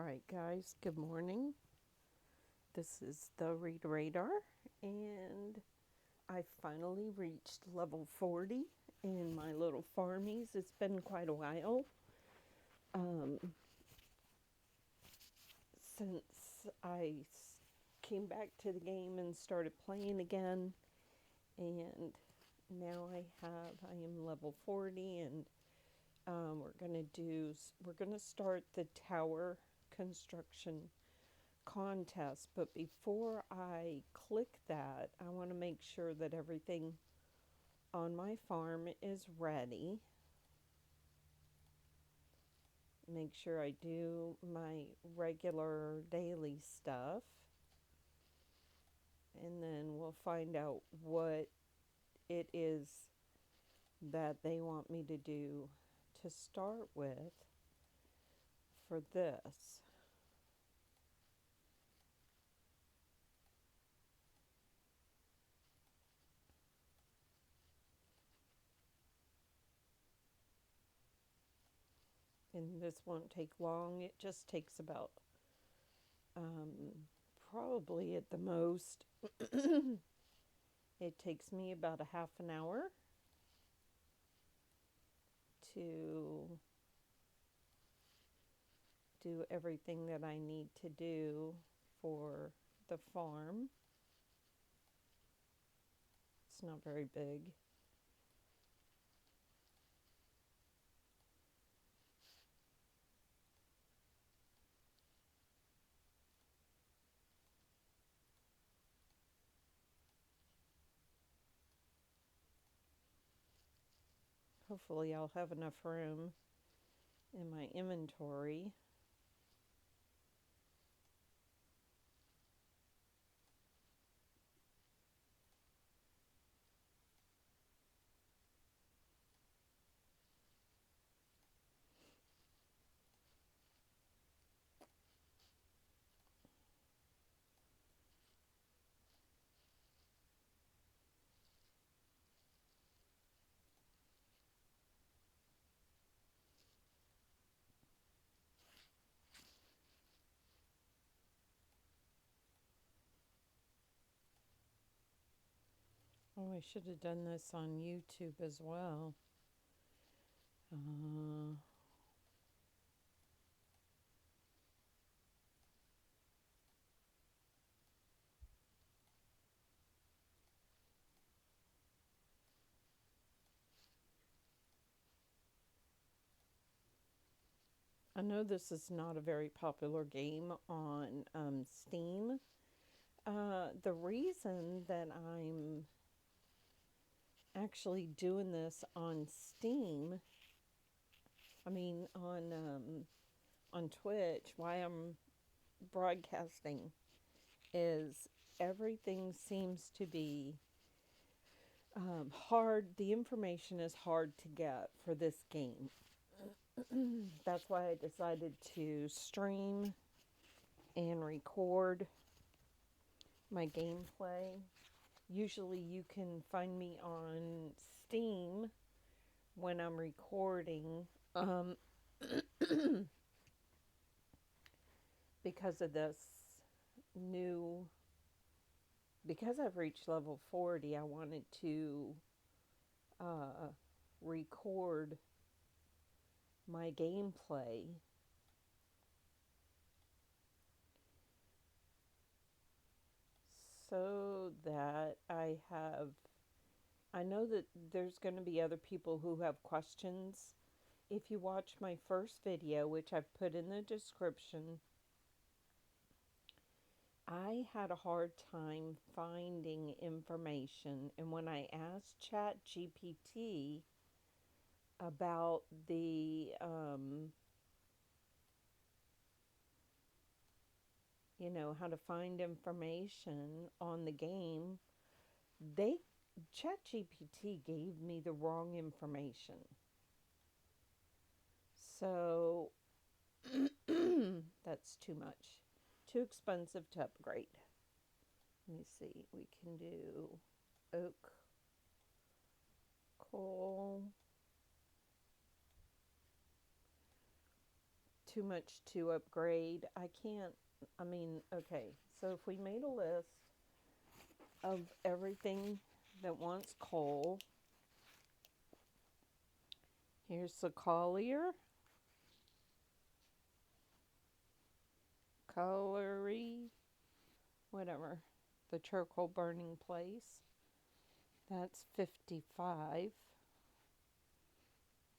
Alright guys, good morning. This is the Read Radar, and I finally reached level 40 in my Little Farmies. It's been quite a while since I came back to the game and started playing again, and now I am level 40, and we're gonna start the tower construction contest. But before I click that, I want to make sure that everything on my farm is ready. Make sure I do my regular daily stuff, and then we'll find out what it is that they want me to do to start with for this. And this won't take long. It just takes about probably at the most it takes me about a half an hour to do everything that I need to do for the farm. It's not very big. Hopefully I'll have enough room in my inventory. Oh, I should have done this on YouTube as well. I know this is not a very popular game on Steam. The reason that I'm actually doing this on Steam, I mean on Twitch, why I'm broadcasting, is everything seems to be hard. The information is hard to get for this game. That's why I decided to stream and record my gameplay. Usually you can find me on Steam when I'm recording. Because of this new, because I've reached level 40, I wanted to record my gameplay so that I know that there's going to be other people who have questions. If you watch my first video, which I've put in the description, I had a hard time finding information, and when I asked ChatGPT about the how to find information on the game, ChatGPT gave me the wrong information. So that's too much. Too expensive to upgrade. Let me see. We can do oak, coal, too much to upgrade. Okay, so if we made a list of everything that wants coal, here's the colliery, whatever, the charcoal burning place. That's 55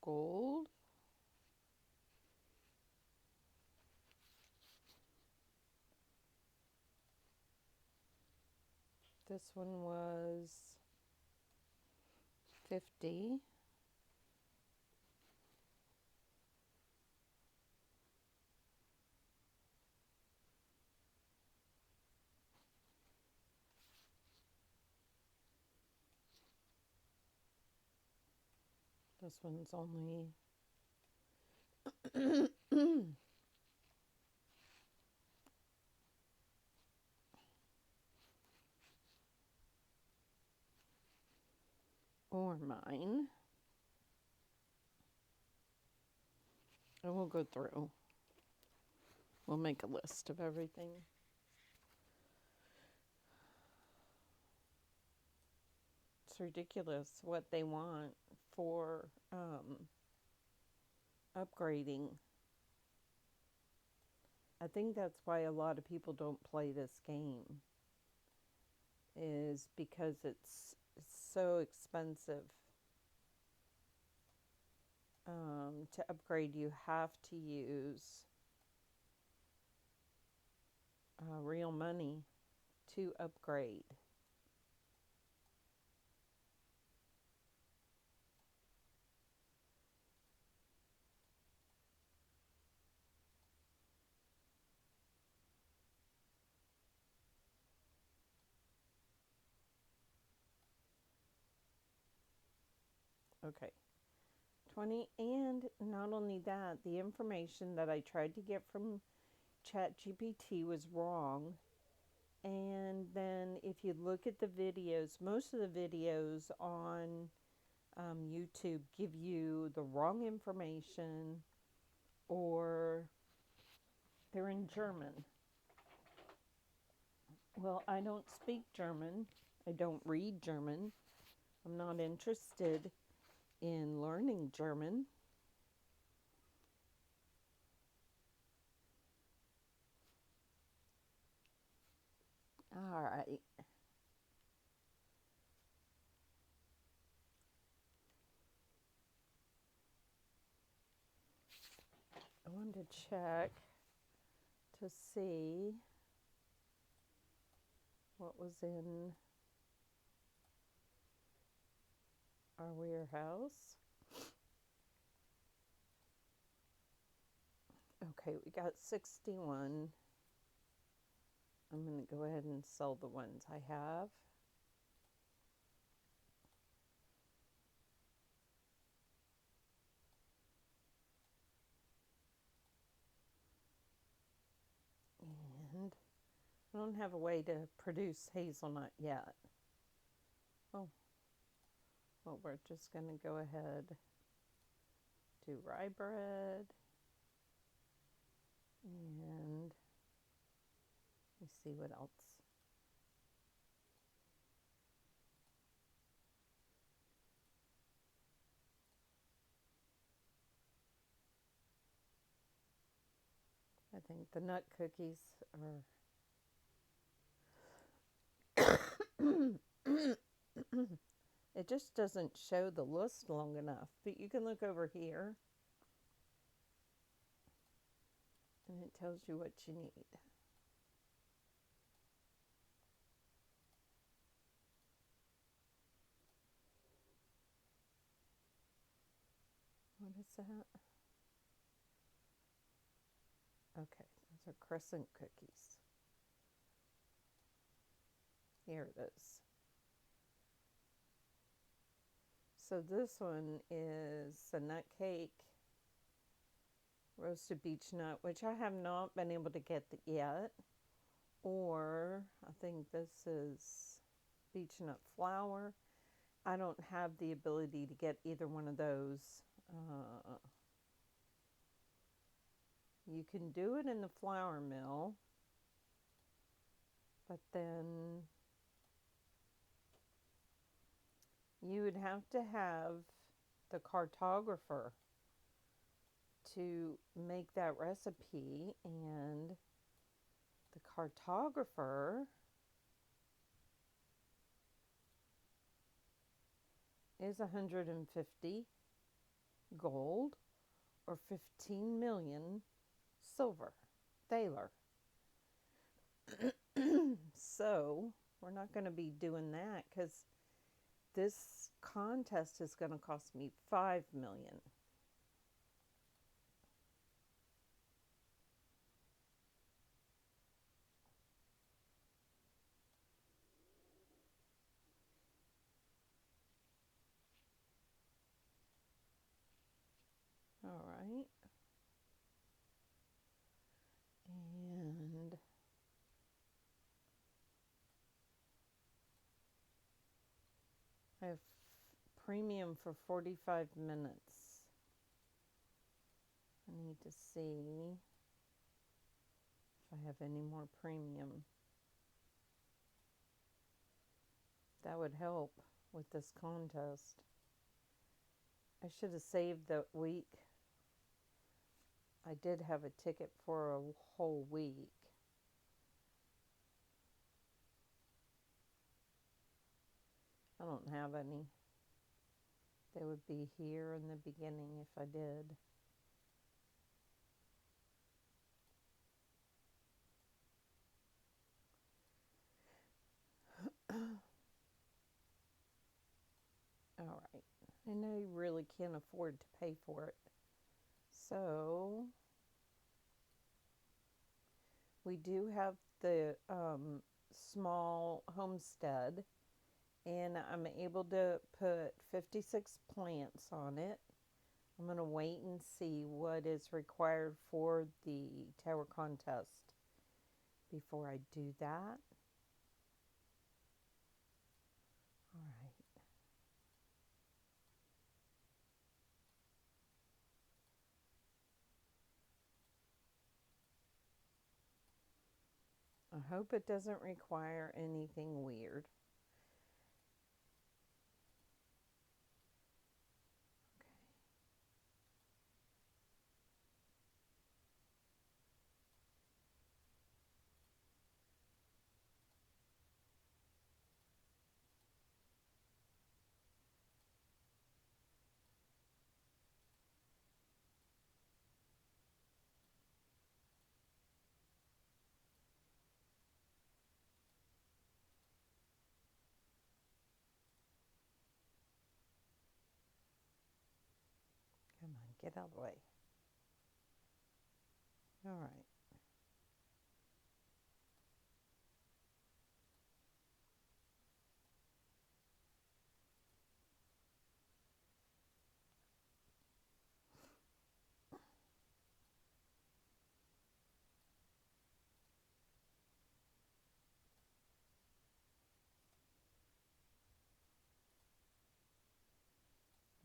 gold. This one was 50. This one's only ore mine. And we'll go through. We'll make a list of everything. It's ridiculous what they want for upgrading. I think that's why a lot of people don't play this game, is because it's so expensive. To upgrade, you have to use real money to upgrade. Okay. 20, and not only that, the information that I tried to get from ChatGPT was wrong. And then if you look at the videos, most of the videos on YouTube give you the wrong information, or they're in German. Well, I don't speak German. I don't read German. I'm not interested in learning German. All right. I wanted to check to see what was in our warehouse. Okay, we got 61. I'm going to go ahead and sell the ones I have. And I don't have a way to produce hazelnut yet. Oh, well, we're just going to go ahead, do rye bread, and let me see what else. I think the nut cookies are it just doesn't show the list long enough, but you can look over here and it tells you what you need. What is that? Okay, those are crescent cookies. Here it is. So this one is a nut cake, roasted beech nut, which I have not been able to get yet. Or I think this is beech nut flour. I don't have the ability to get either one of those. You can do it in the flour mill, but then you would have to have the cartographer to make that recipe, and the cartographer is 150 gold or 15 million silver thaler. So we're not going to be doing that because this contest is going to cost me 5 million. All right. And I have premium for 45 minutes. I need to see if I have any more premium. That would help with this contest. I should have saved the week. I did have a ticket for a whole week. I don't have any. They would be here in the beginning if I did. All right. And I really can't afford to pay for it. So we do have the small homestead, and I'm able to put 56 plants on it. I'm going to wait and see what is required for the tower contest before I do that. All right. I hope it doesn't require anything weird. Come on, get out of the way. All right.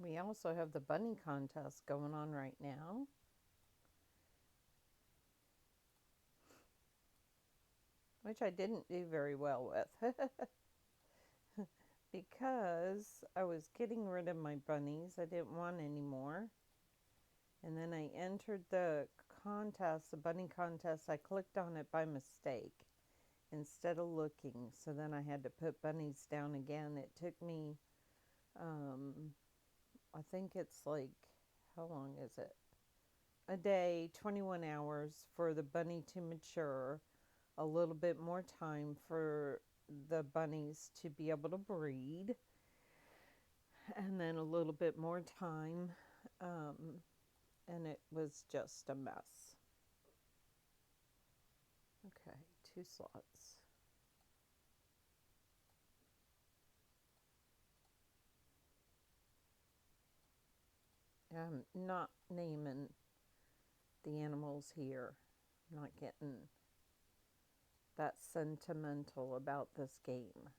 We also have the bunny contest going on right now. Which I didn't do very well with. Because I was getting rid of my bunnies. I didn't want any more. And then I entered the contest, the bunny contest. I clicked on it by mistake instead of looking. So then I had to put bunnies down again. It took me, I think it's like, how long is it? A day, 21 hours for the bunny to mature. A little bit more time for the bunnies to be able to breed, and then a little bit more time, and it was just a mess. Okay, 2 slots. I'm not naming the animals here. I'm not getting that sentimental about this game.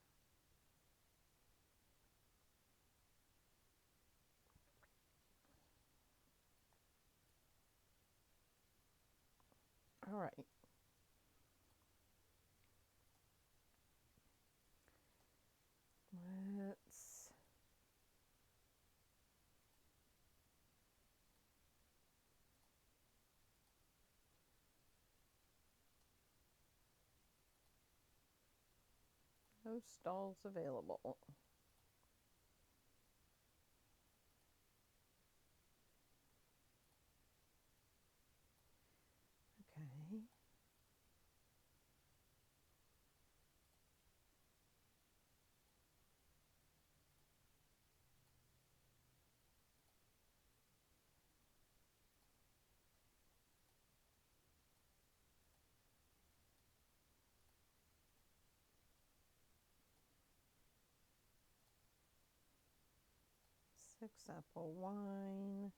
right. Let's no stalls available. Okay. Six apple wine.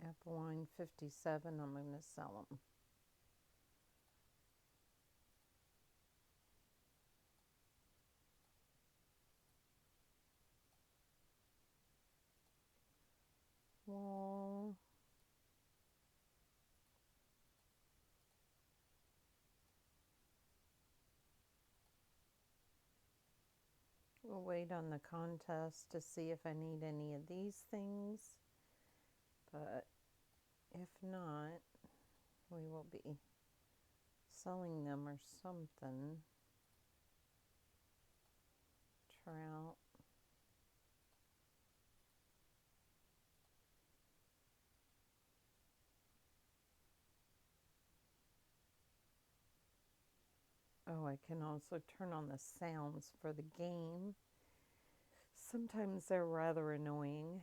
Apple wine 57. I'm going to sell them. Wall. We'll wait on the contest to see if I need any of these things. But if not, we will be selling them or something. Trout. Oh, I can also turn on the sounds for the game. Sometimes they're rather annoying.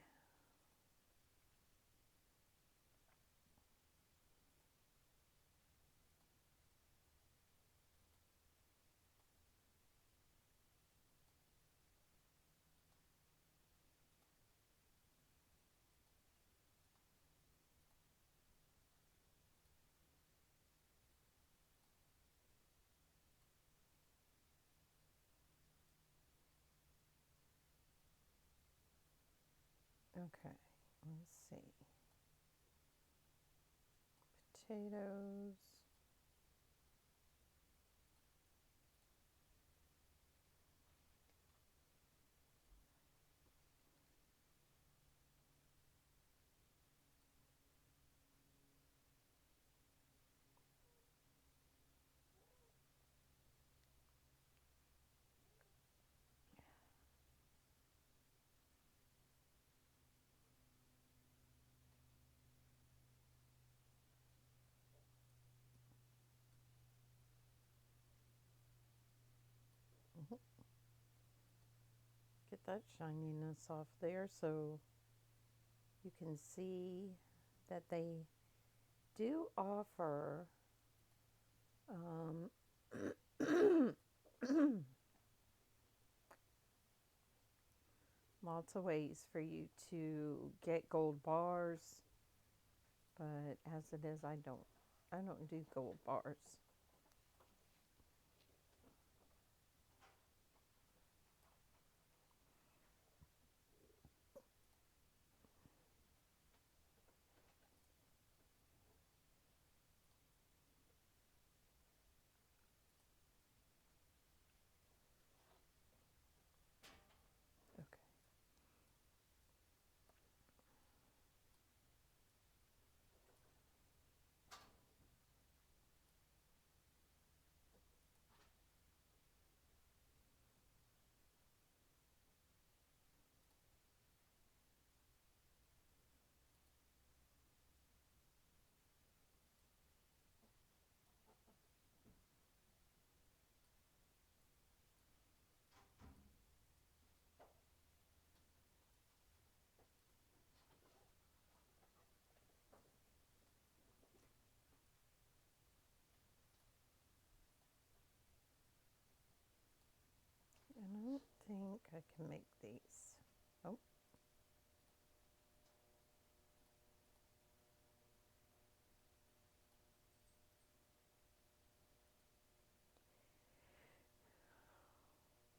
Okay, let's see. Potatoes. Get that shininess off there so you can see that they do offer lots of ways for you to get gold bars, but as it is, I don't do gold bars. Okay. I don't think I can make these. Oh.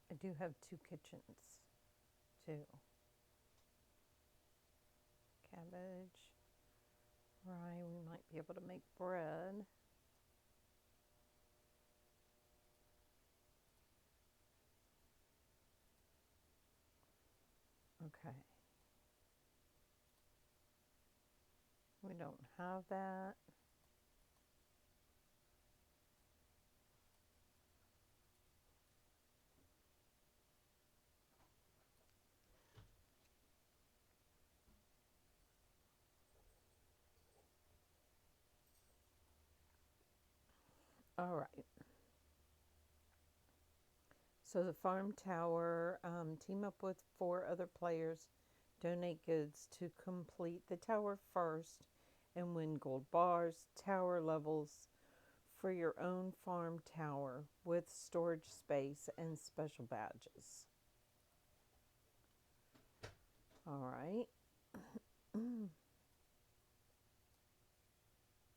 I do have two kitchens, too. cabbage, rye. We might be able to make bread. Okay. We don't have that. All right. So the farm tower, team up with 4 other players, donate goods to complete the tower first, and win gold bars, tower levels for your own farm tower with storage space and special badges. All right.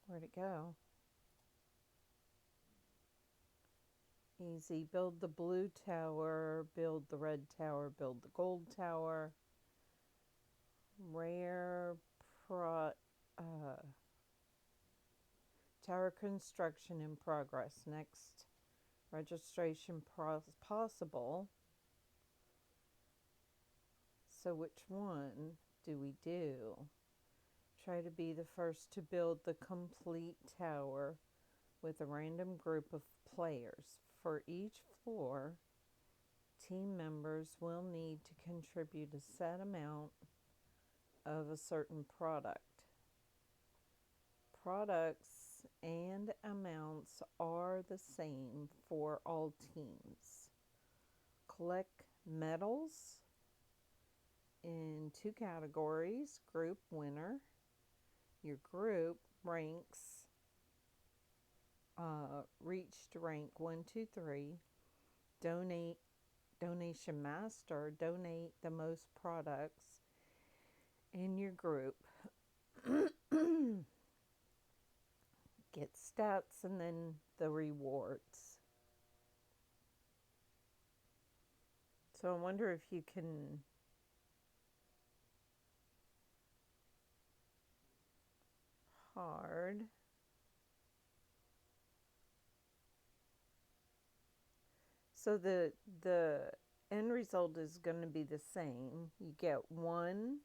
Where'd it go? Easy. Build the blue tower, build the red tower, build the gold tower. Rare tower construction in progress. Next registration possible. So which one do we do? Try to be the first to build the complete tower with a random group of players. For each floor, team members will need to contribute a set amount of a certain product. Products and amounts are the same for all teams. Collect medals in 2 categories. Group winner. Your group ranks reached rank 1, 2, 3. Donation master. Donate the most products in your group. Get stats and then the rewards. So I wonder if you can hard. So the end result is going to be the same. You get 1.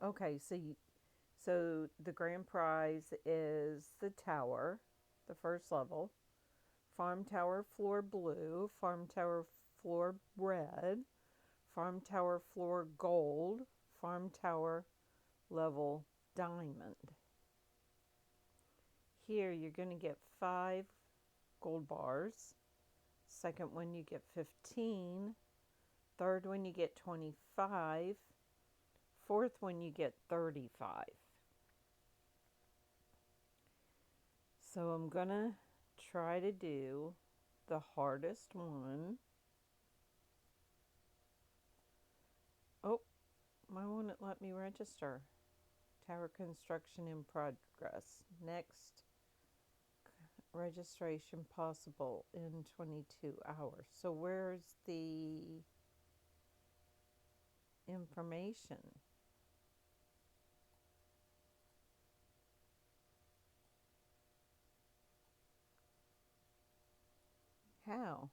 Okay, so the grand prize is the tower, the first level. Farm tower floor blue, farm tower floor red, farm tower floor gold, farm tower level diamond. Here you're going to get 5 gold bars. Second one you get 15. Third one you get 25. Fourth one you get 35. So I'm going to try to do the hardest one. Oh, why won't it let me register? Tower construction in progress. Next registration possible in 22 hours. So where's the information? How?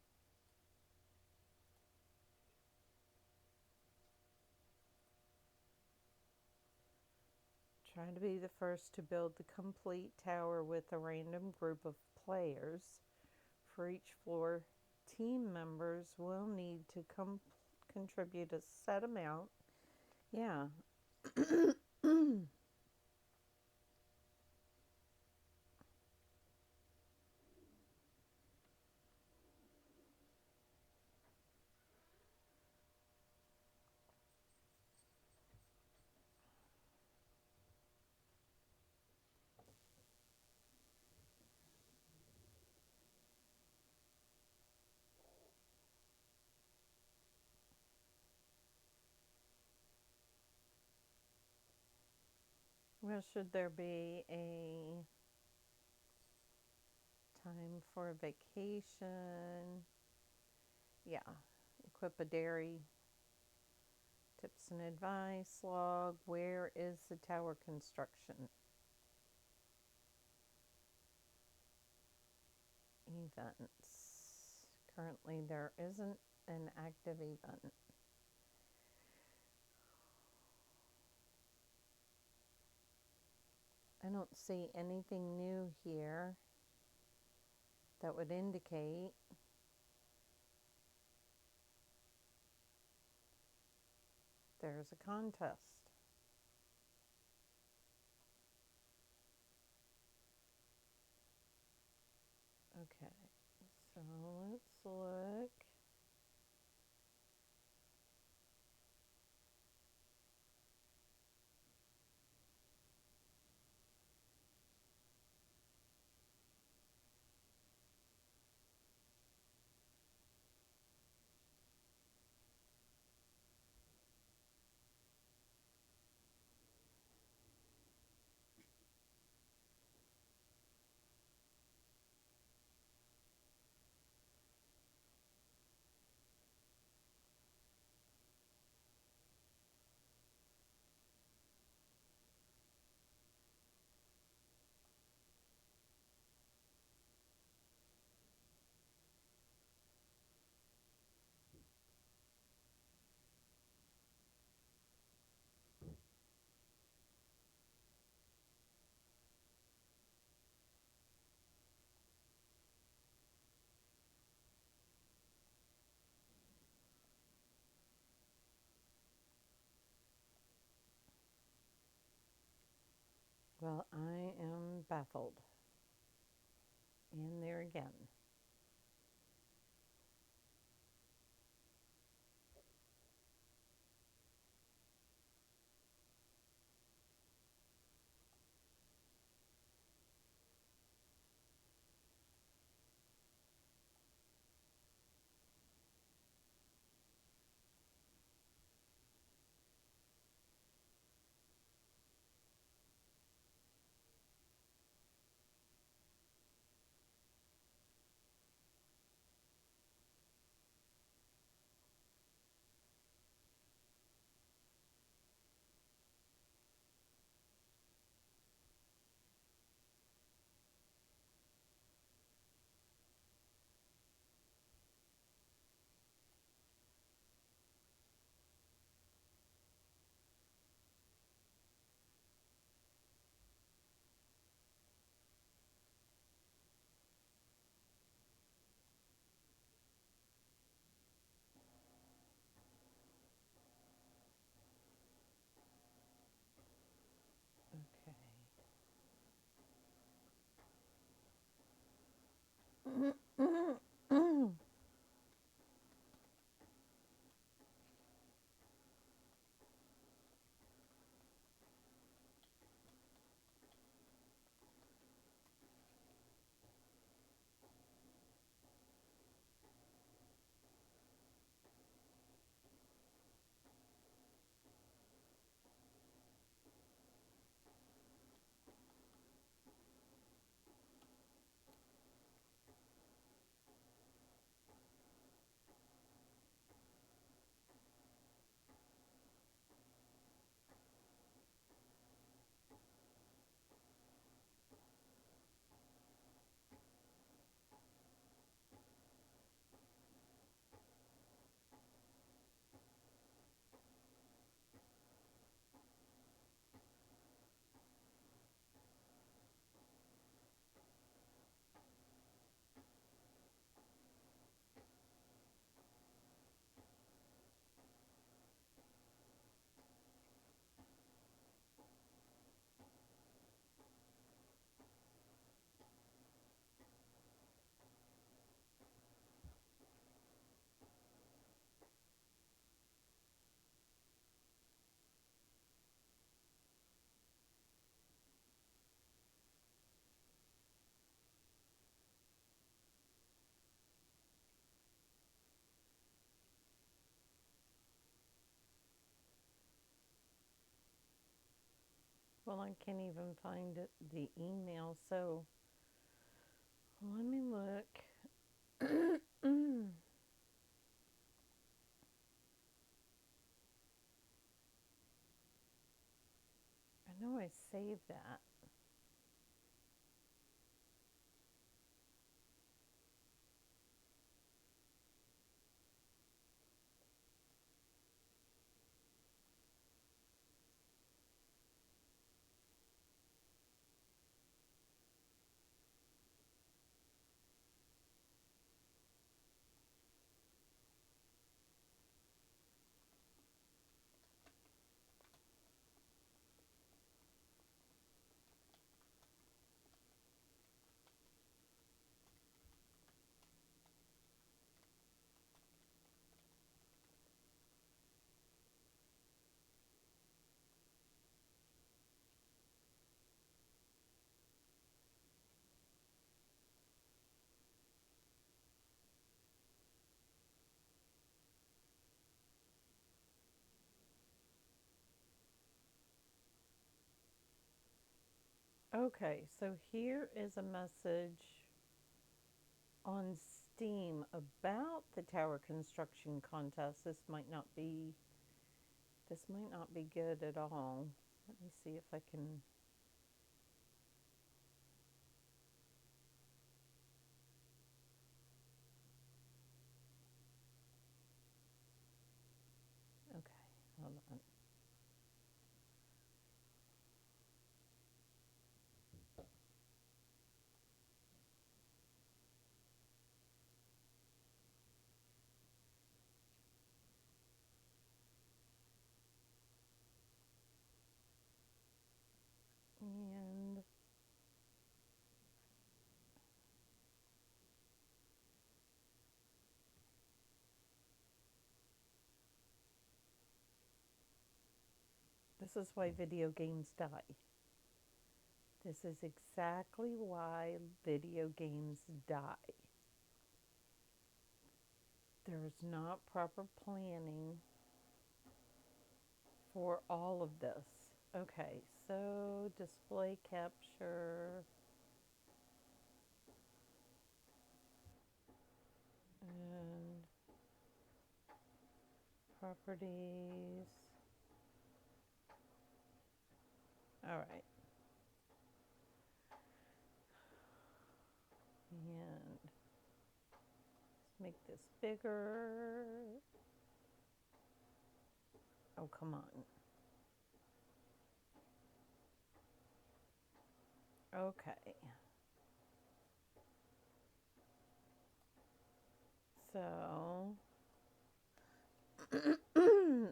Trying to be the first to build the complete tower with a random group of players. For each floor, team members will need to contribute a set amount. Yeah. Well, should there be a time for a vacation? Yeah. Equip a dairy tips and advice log. Where is the tower construction? Events. Currently there isn't an active event. I don't see anything new here that would indicate there's a contest. Okay, so let's look. Well, I am baffled. And there again. Okay. Well, I can't even find the email, so let me look. I save that? Okay, so here is a message on Steam about the tower construction contest. This might not be good at all. Let me see if I can. Okay, hold on. And this is why video games die. This is exactly why video games die. There's not proper planning for all of this. Okay, so display capture and properties. All right. And let's make this bigger. Oh, come on. Okay. So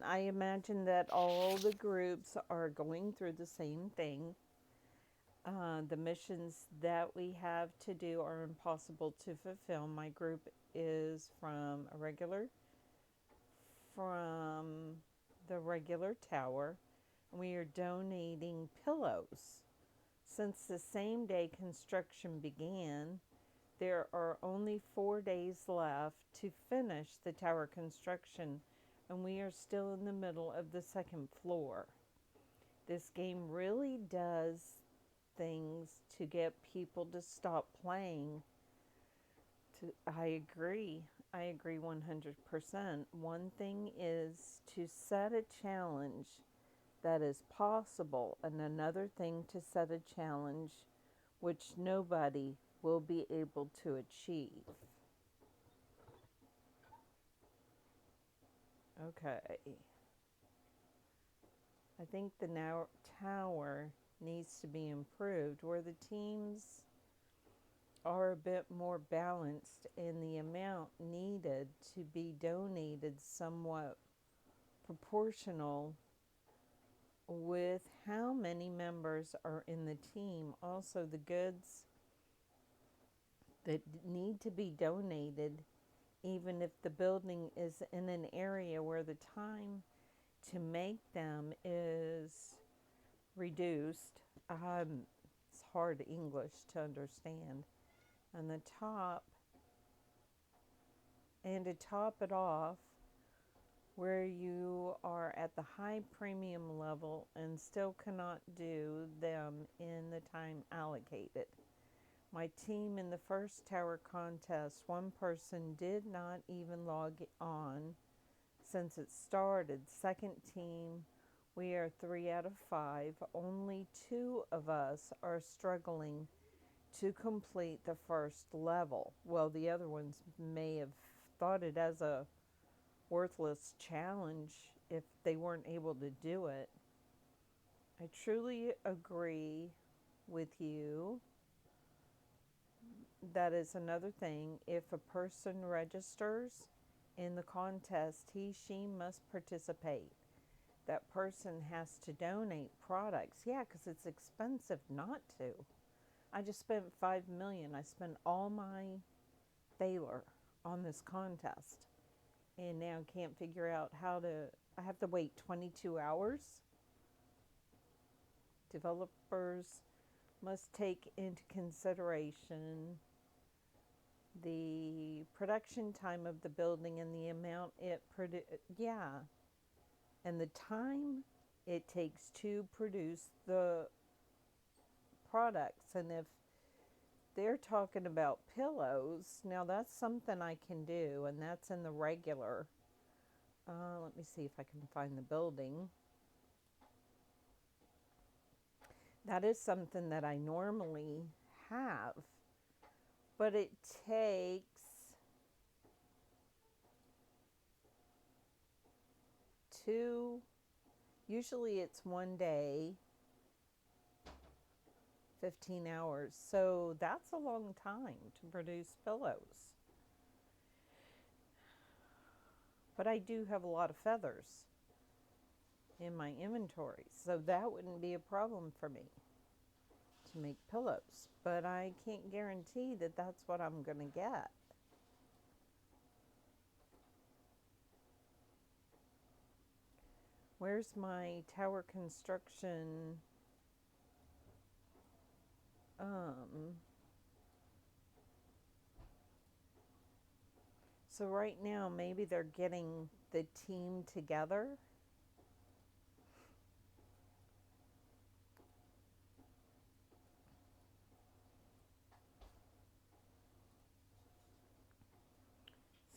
I imagine that all the groups are going through the same thing. The missions that we have to do are impossible to fulfill. My group is from the regular tower. We are donating pillows. Since the same day construction began, there are only 4 days left to finish the tower construction, and we are still in the middle of the second floor. This game really does things to get people to stop playing. I agree. I agree 100%. One thing is to set a challenge that is possible, and another thing to set a challenge which nobody will be able to achieve. Okay. I think the tower needs to be improved where the teams are a bit more balanced and the amount needed to be donated somewhat proportional with how many members are in the team. Also, the goods that need to be donated, even if the building is in an area where the time to make them is reduced. It's hard English to understand. And the top, and to top it off, where you are at the high premium level and still cannot do them in the time allocated. My team in the first tower contest, one person did not even log on since it started. Second team We are 3 out of 5. Only 2 of us are struggling to complete the first level. Well, the other ones may have thought it as a worthless challenge if they weren't able to do it. I truly agree with you. That is another thing. If a person registers in the contest, she must participate. That person has to donate products. Yeah, because it's expensive not to. I just spent $5 million. I spent all my Thaler on this contest. And now can't figure out how to. I have to wait 22 hours. Developers must take into consideration the production time of the building and the amount it yeah, and the time it takes to produce the products. And if they're talking about pillows, now that's something I can do, and that's in the regular. Let me see if I can find the building. That is something that I normally have, but it takes usually it's one day, 15 hours. So that's a long time to produce pillows. But I do have a lot of feathers in my inventory, so that wouldn't be a problem for me to make pillows. But I can't guarantee that that's what I'm going to get. Where's my tower construction? So right now, maybe they're getting the team together.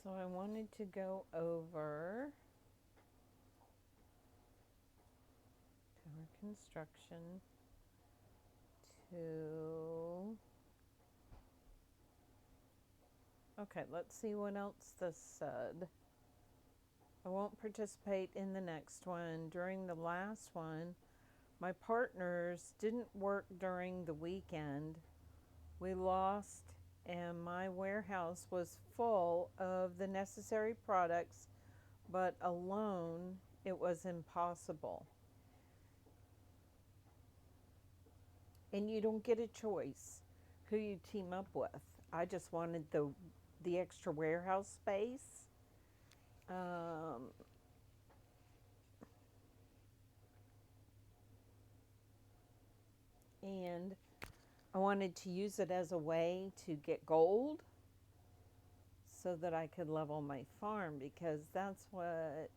So I wanted to go over tower construction to... Okay, let's see what else this said. I won't participate in the next one. During the last one, my partners didn't work during the weekend. We lost, and my warehouse was full of the necessary products, but alone it was impossible. And you don't get a choice who you team up with. I just wanted the extra warehouse space. And I wanted to use it as a way to get gold so that I could level my farm, because that's what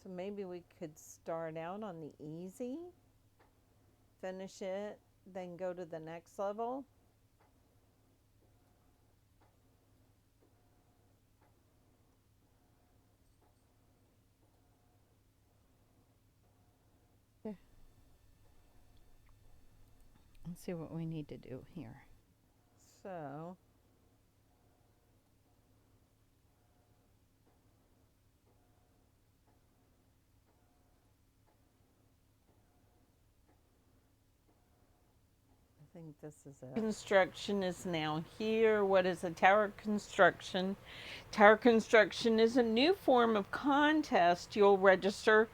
so maybe we could start out on the easy, finish it, then go to the next level. Let's see what we need to do here. So I think this is it. Construction is now here. What is a tower construction? Tower construction is a new form of contest. You'll register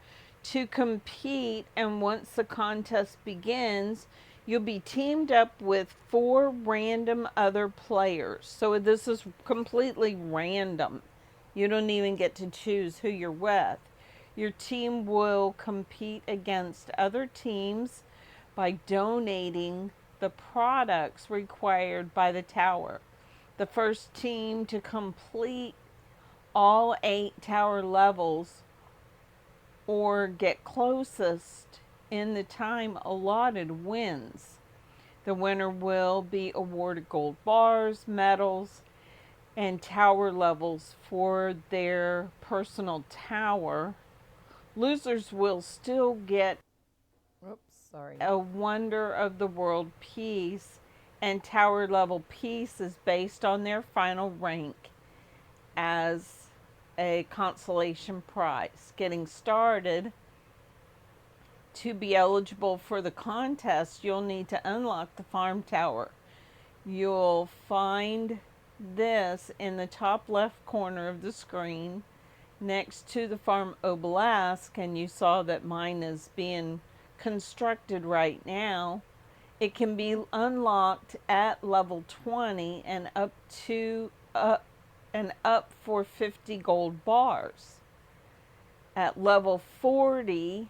to compete, and once the contest begins, you'll be teamed up with 4 random other players. So this is completely random. You don't even get to choose who you're with. Your team will compete against other teams by donating the products required by the tower. The first team to complete all 8 tower levels or get closest in the time allotted wins. The winner will be awarded gold bars, medals, and tower levels for their personal tower. Losers will still get a Wonder of the World piece, and tower level pieces based on their final rank as a consolation prize. Getting started, to be eligible for the contest, you'll need to unlock the farm tower. You'll find this in the top left corner of the screen next to the farm obelisk, and you saw that mine is being constructed right now. It can be unlocked at level 20 and up for 50 gold bars. At level 40,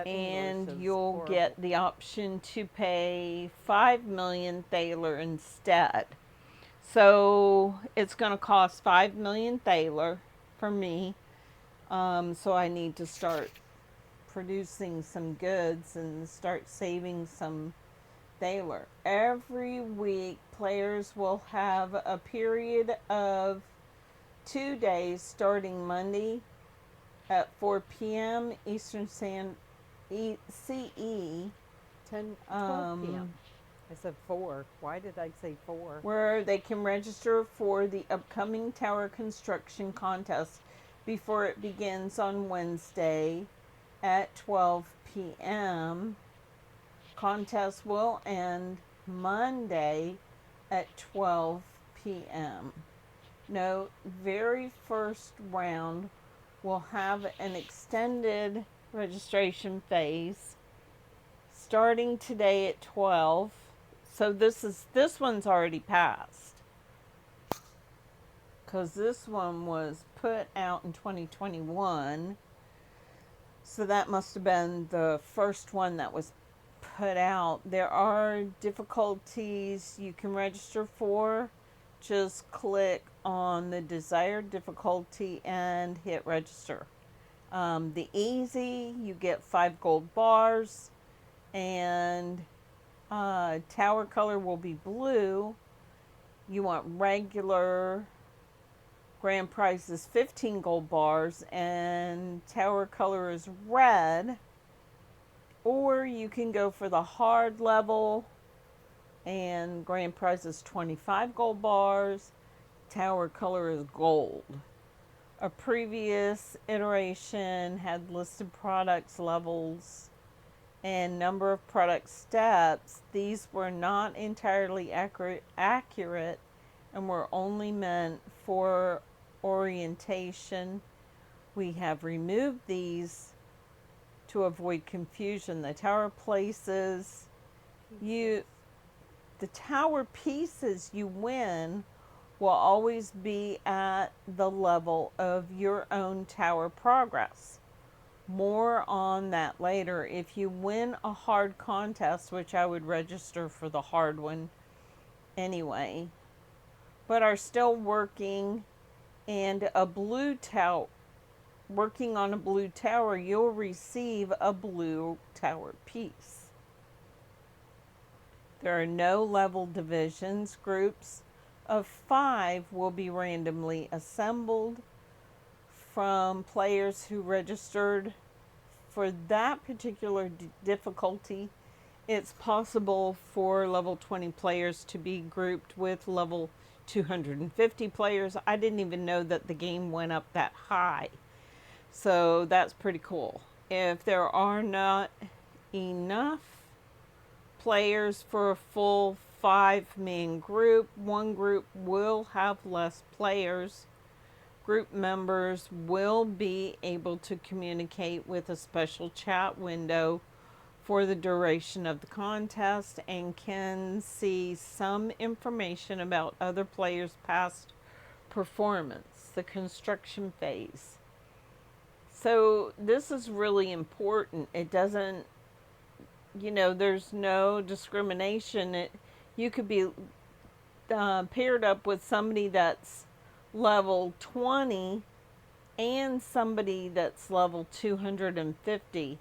and you'll get the option to pay 5 million thaler instead. So it's going to cost 5 million thaler for me. So I need to start producing some goods and start saving some thaler. Every week, players will have a period of 2 days starting Monday at 4 p.m. Eastern CE, 12 p.m. I said 4. Why did I say 4? Where they can register for the upcoming tower construction contest before it begins on Wednesday at 12 p.m. Contest will end Monday at 12 p.m. Note, very first round will have an extended registration phase starting today at 12. So this one's already passed, because this one was put out in 2021. So that must have been the first one that was put out. There are difficulties you can register for. Just click on the desired difficulty and hit register. The easy, you get 5 gold bars, and tower color will be blue. You want regular, grand prize is 15 gold bars, and tower color is red. Or you can go for the hard level, and grand prize is 25 gold bars. Tower color is gold. A previous iteration had listed products levels and number of product steps. These were not entirely accurate and were only meant for orientation. We have removed these to avoid confusion. The tower places the tower pieces you win will always be at the level of your own tower progress. More on that later. If you win a hard contest, which I would register for the hard one anyway, but are still working on a blue tower, you'll receive a blue tower piece. There are no level divisions. Groups of 5 will be randomly assembled from players who registered for that particular difficulty. It's possible for level 20 players to be grouped with level 250 players. I didn't even know that the game went up that high. So that's pretty cool. If there are not enough players for a full 5-man group, one group will have less players. Group members will be able to communicate with a special chat window for the duration of the contest and can see some information about other players' past performance, the construction phase. So this is really important. It doesn't, there's no discrimination. You could be paired up with somebody that's level 20 and somebody that's level 250.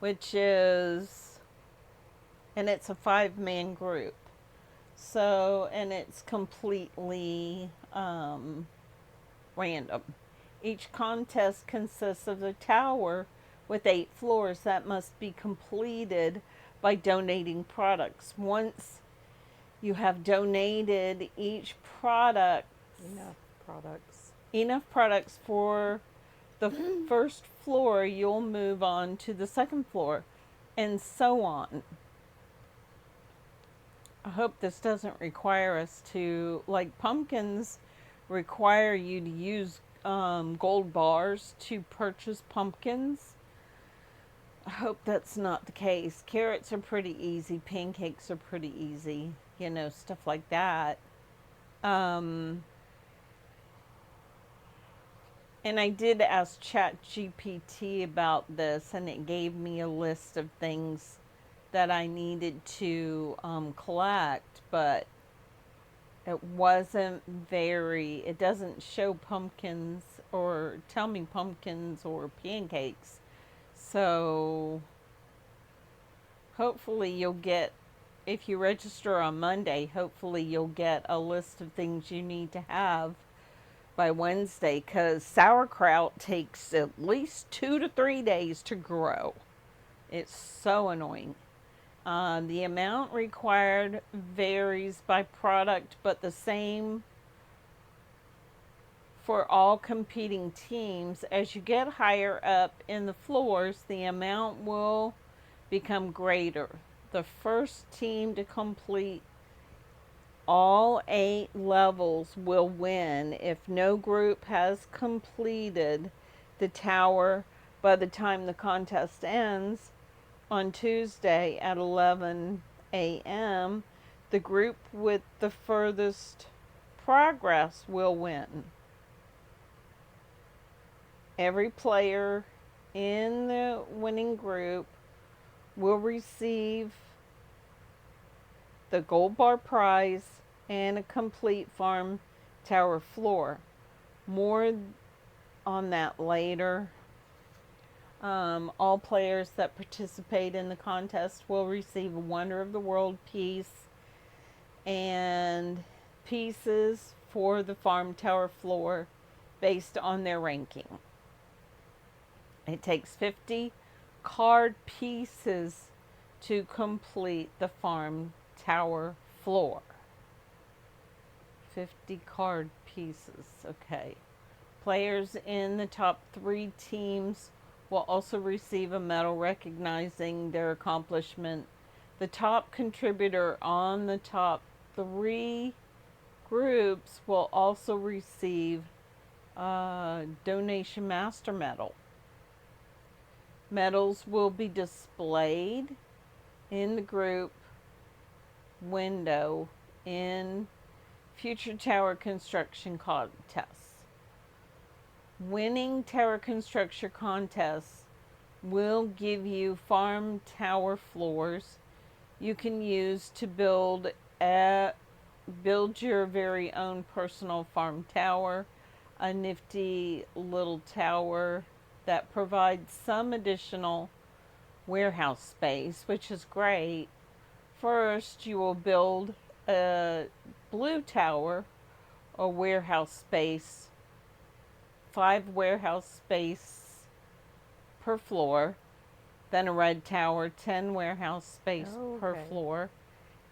which is, and it's a 5-man group. So, and it's completely random. Each contest consists of a tower with 8 floors that must be completed by donating products. Once you have donated each product, enough products for the first floor, you'll move on to the second floor, and so on. I hope this doesn't require us to, like pumpkins require you to use gold bars to purchase pumpkins. I hope that's not the case. Carrots are pretty easy. Pancakes are pretty easy. You know, stuff like that. And I did ask ChatGPT about this, and it gave me a list of things that I needed to collect, but it doesn't show pumpkins or tell me pumpkins or pancakes. So hopefully you'll get, if you register on Monday, hopefully you'll get a list of things you need to have by Wednesday, because sauerkraut takes at least 2 to 3 days to grow. It's so annoying. The amount required varies by product, but the same for all competing teams. As you get higher up in the floors, the amount will become greater. The first team to complete all 8 levels will win if no group has completed the tower by the time the contest ends on Tuesday at 11 a.m. The group with the furthest progress will win. Every player in the winning group will receive the gold bar prize and a complete farm tower floor. More on that later. All players that participate in the contest will receive a Wonder of the World piece and pieces for the farm tower floor based on their ranking. It takes 50 card pieces to complete the farm tower floor. 50 card pieces, okay. Players in the top 3 teams will also receive a medal recognizing their accomplishment. The top contributor on the top 3 groups will also receive a donation master medal. Medals will be displayed in the group window in future tower construction contests. Winning tower construction contests will give you farm tower floors you can use to build your very own personal farm tower, a nifty little tower that provides some additional warehouse space, which is great. First, you will build a blue tower, a warehouse space, 5 warehouse space per floor, then a red tower, 10 warehouse space per floor,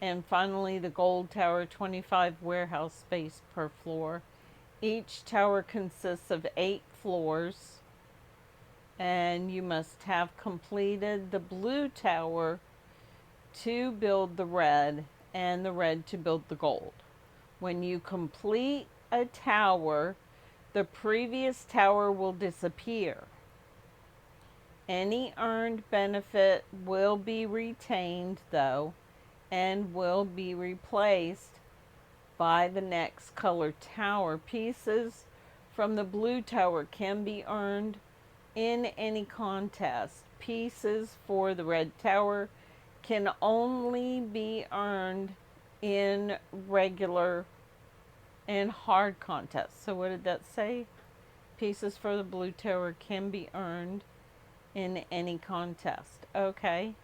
and finally the gold tower, 25 warehouse space per floor. Each tower consists of 8 floors, and you must have completed the blue tower to build the red and the red to build the gold. When you complete a tower, the previous tower will disappear. Any earned benefit will be retained, though, and will be replaced by the next colored tower. Pieces from the blue tower can be earned in any contest. Pieces for the red tower can only be earned in regular and hard contests. So what did that say? Pieces for the blue tower can be earned in any contest. Okay.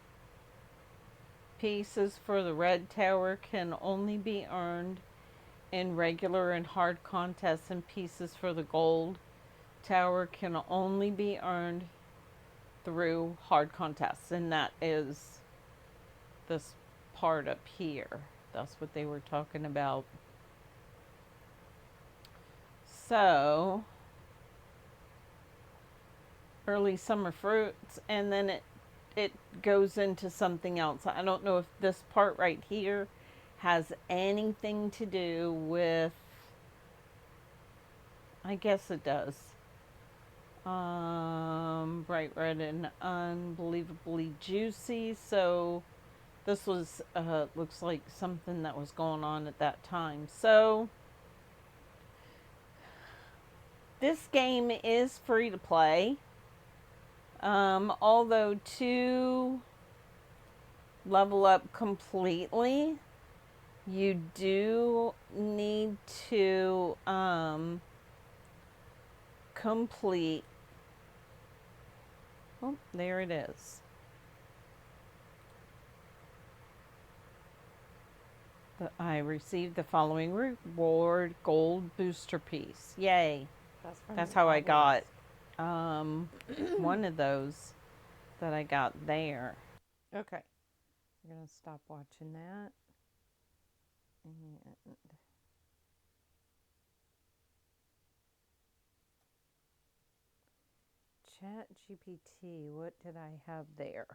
Pieces for the red tower can only be earned in regular and hard contests, and pieces for the gold tower can only be earned through hard contests. And that is this part up here. That's what they were talking about. So, early summer fruits, and then it goes into something else. I don't know if this part right here has anything to do with, I guess it does. Bright red and unbelievably juicy. So this was looks like something that was going on at that time. So this game is free to play. Although to level up completely, you do need to complete. Oh, there it is. I received the following reward: gold booster piece. Yay! That's how I got one of those that I got there. Okay, we're gonna stop watching that. And Chat GPT, what did I have there?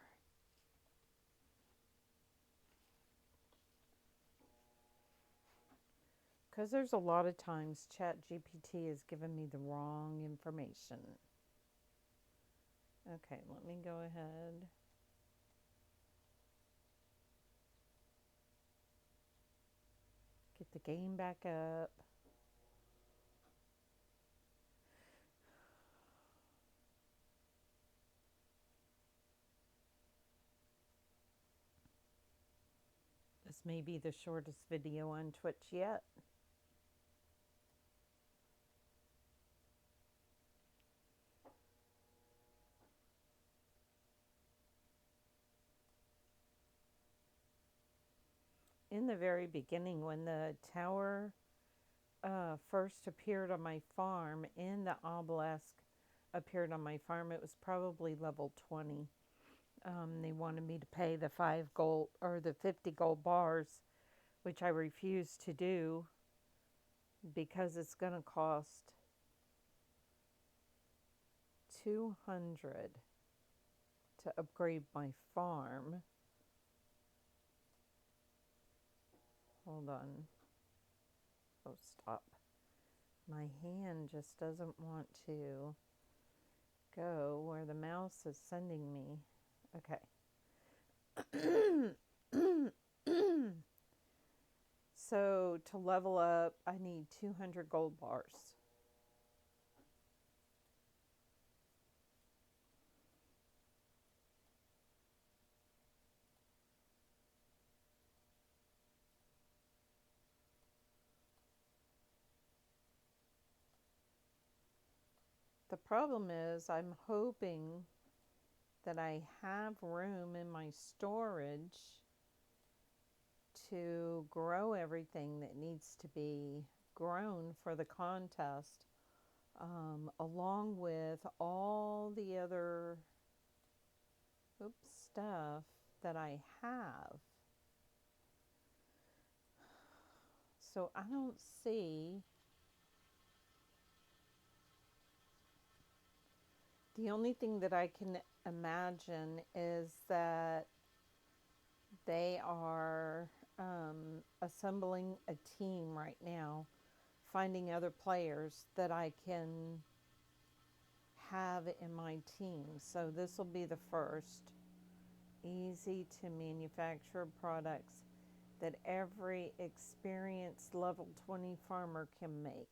Because there's a lot of times Chat GPT has given me the wrong information. Okay, let me go ahead. Get the game back up. This may be the shortest video on Twitch yet. In the very beginning, when the tower first appeared on my farm, and the obelisk appeared on my farm, it was probably level 20. They wanted me to pay the 5 gold or the 50 gold bars, which I refused to do because it's going to cost 200 to upgrade my farm. Hold on. Oh, stop. My hand just doesn't want to go where the mouse is sending me. Okay. So to level up, I need 200 gold bars. The problem is I'm hoping that I have room in my storage to grow everything that needs to be grown for the contest, along with all the other stuff that I have. So I don't see. The only thing that I can imagine is that they are assembling a team right now, finding other players that I can have in my team. So this will be the first easy to manufacture products that every experienced level 20 farmer can make.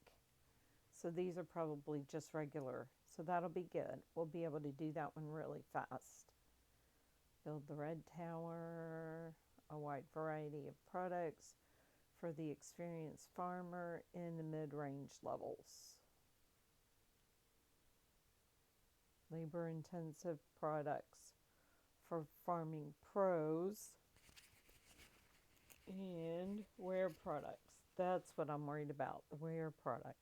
So these are probably just regular. So that'll be good. We'll be able to do that one really fast. Build the red tower, a wide variety of products for the experienced farmer in the mid-range levels. labor intensive products for farming pros, and wear products. That's what I'm worried about, the wear products.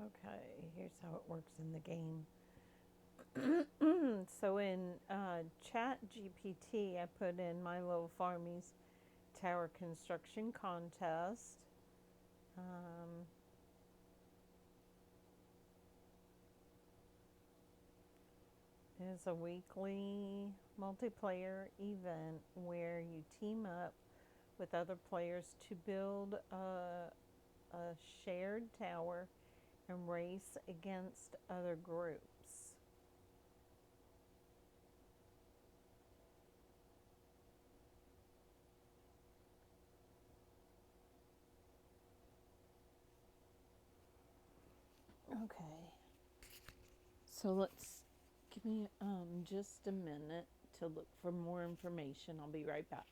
Okay, here's how it works in the game. So in Chat GPT, I put in my Little Farmies tower construction contest. It's a weekly multiplayer event where you team up with other players to build a shared tower and race against other groups. Okay. So let's give me just a minute to look for more information. I'll be right back.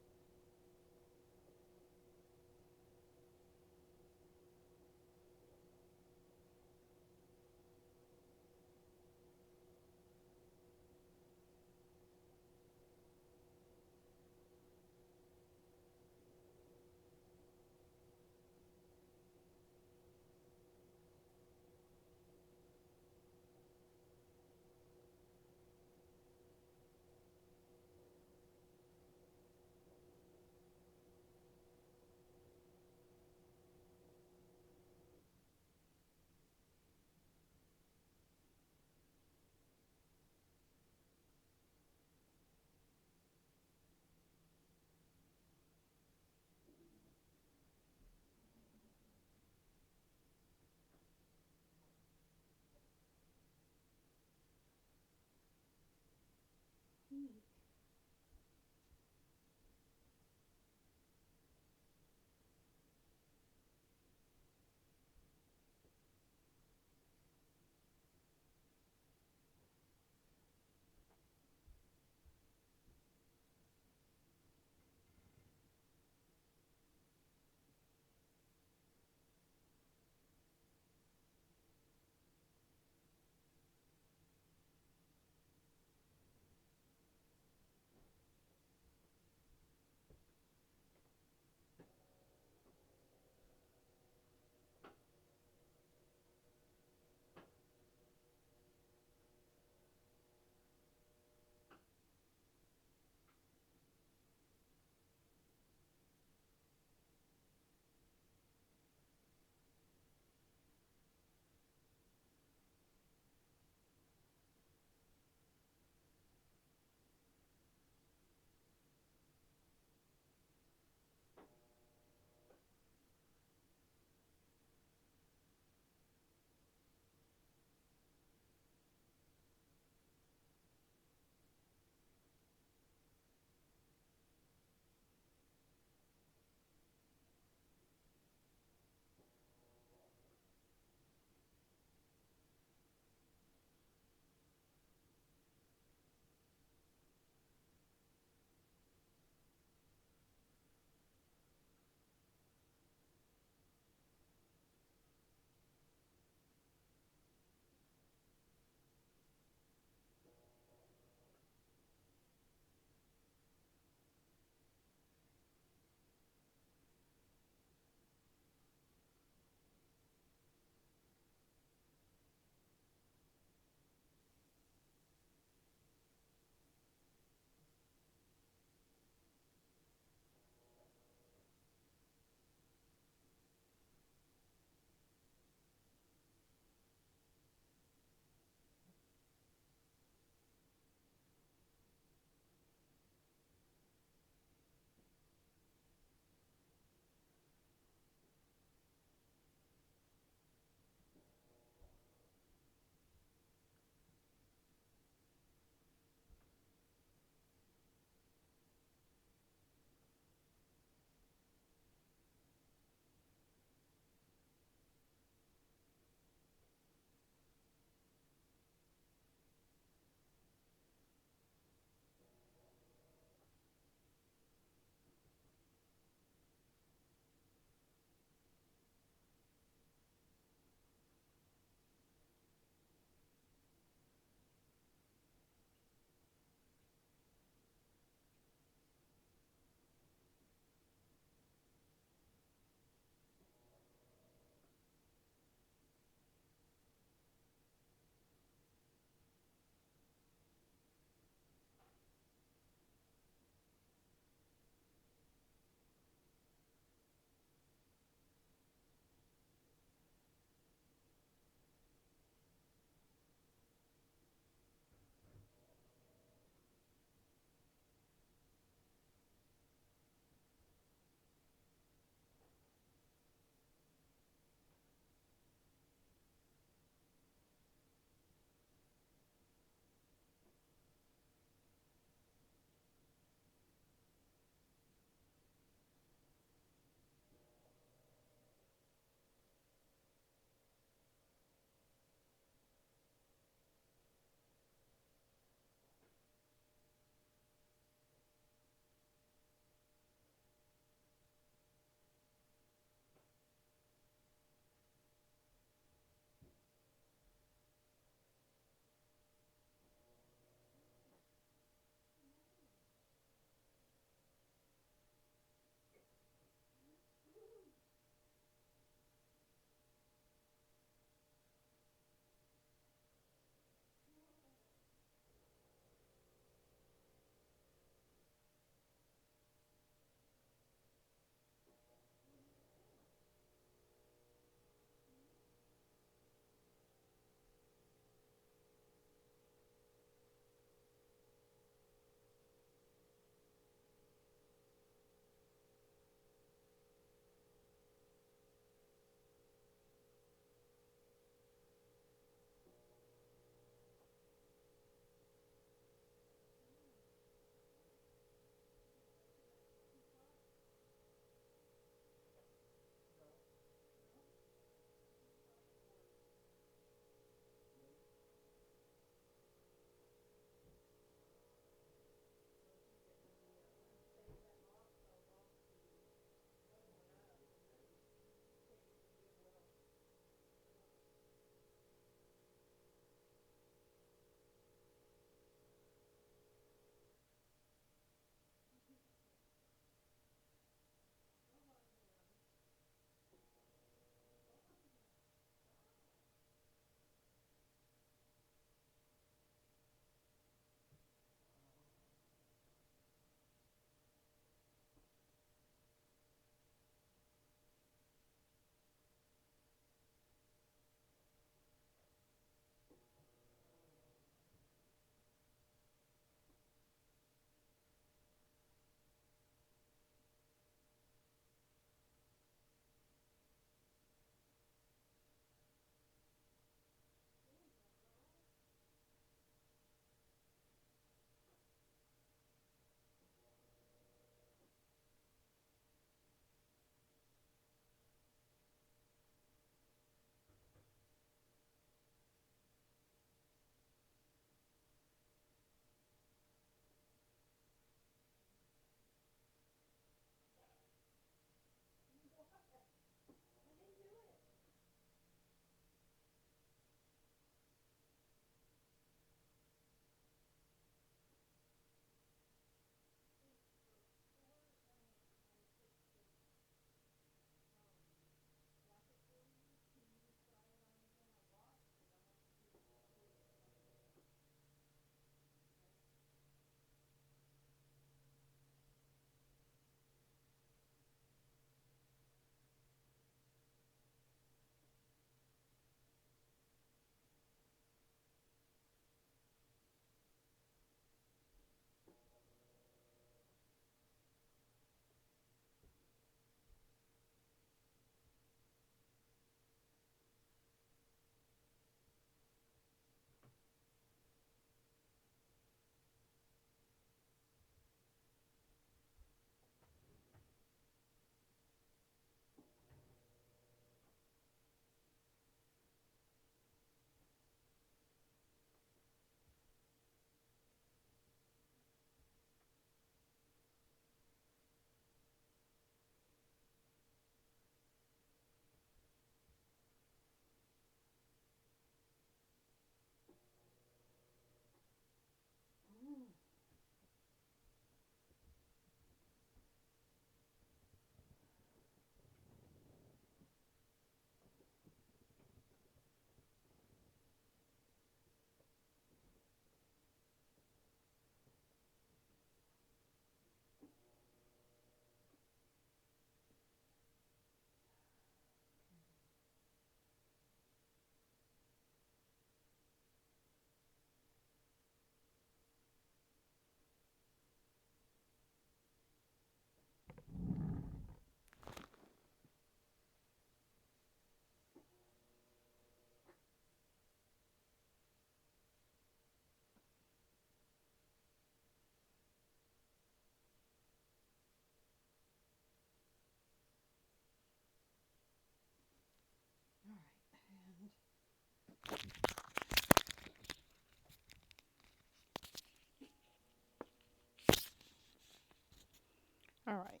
All right,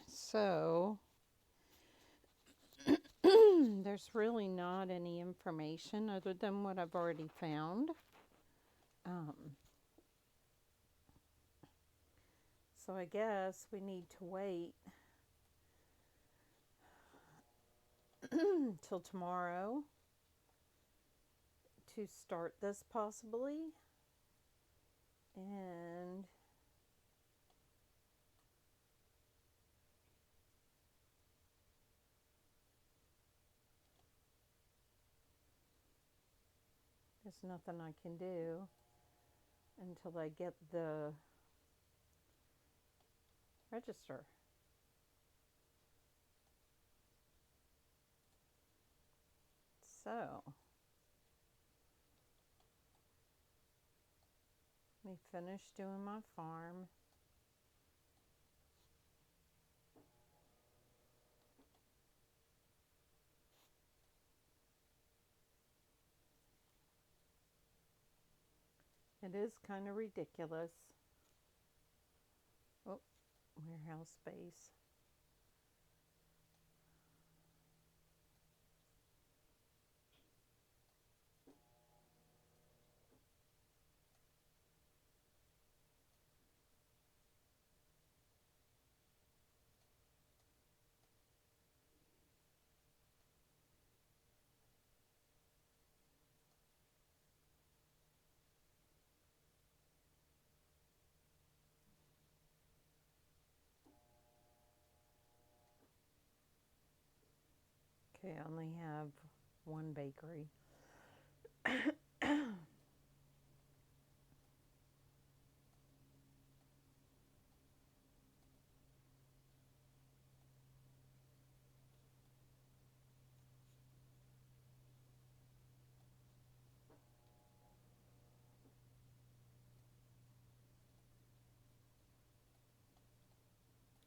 so there's really not any information other than what I've already found. So I guess we need to wait till tomorrow to start this possibly. And there's nothing I can do until I get the register. So let me finish doing my farm. It is kind of ridiculous. Oh, warehouse space. Okay, I only have one bakery.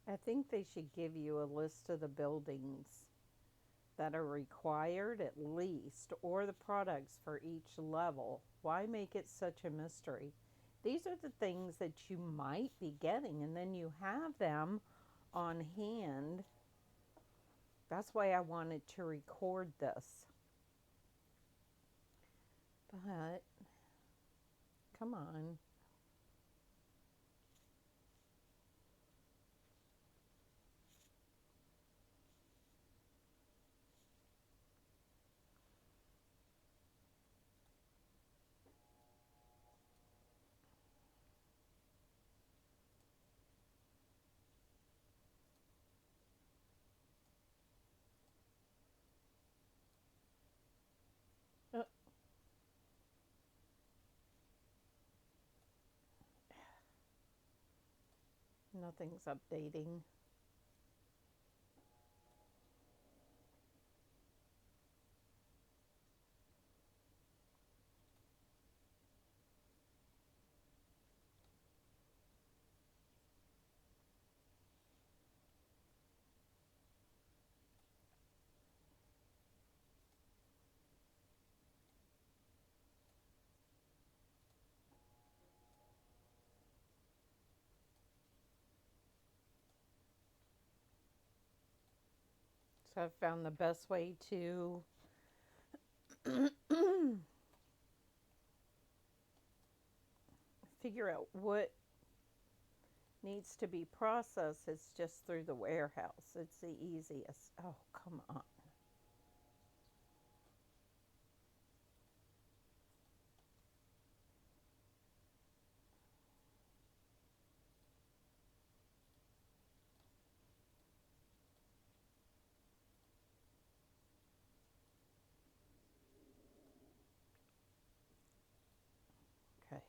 I think they should give you a list of the buildings that are required at least, or the products for each level. Why make it such a mystery? These are the things that you might be getting, and then you have them on hand. That's why I wanted to record this. But, come on. Uh, Nothing's updating. So I've found the best way to figure out what needs to be processed. It's just through the warehouse. It's the easiest. Oh, come on. Okay.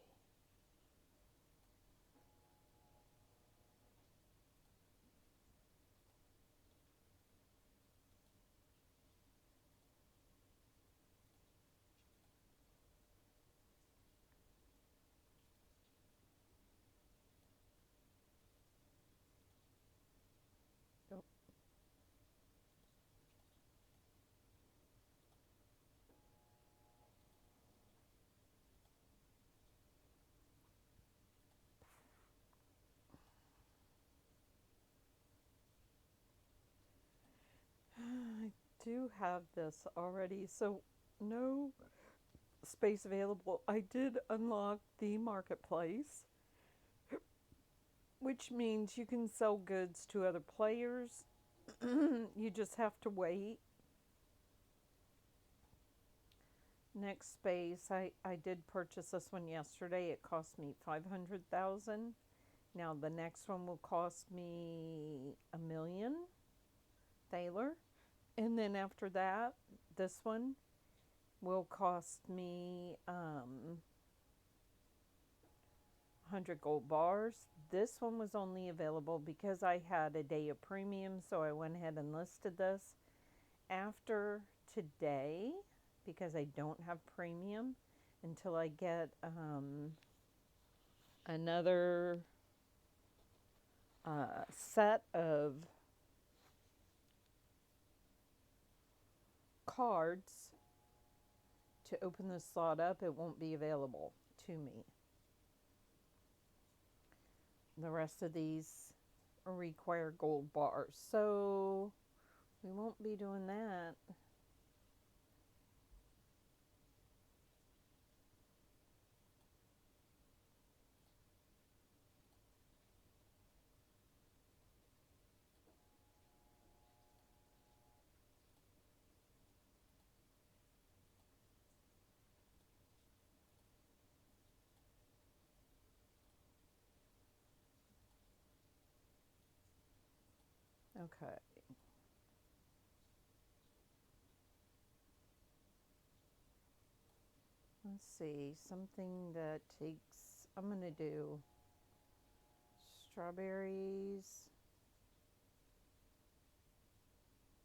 do have this already, so no space available. I did unlock the marketplace, which means you can sell goods to other players. You just have to wait. Next space, I did purchase this one yesterday. It cost me 500,000. Now the next one will cost me $1 million, Thaler. And then after that, this one will cost me 100 gold bars. This one was only available because I had a day of premium, so I went ahead and listed this. After today, because I don't have premium until I get another set of cards to open this slot up, it won't be available to me. The rest of these require gold bars, so we won't be doing that. Okay. Let's see, something that takes, I'm going to do strawberries.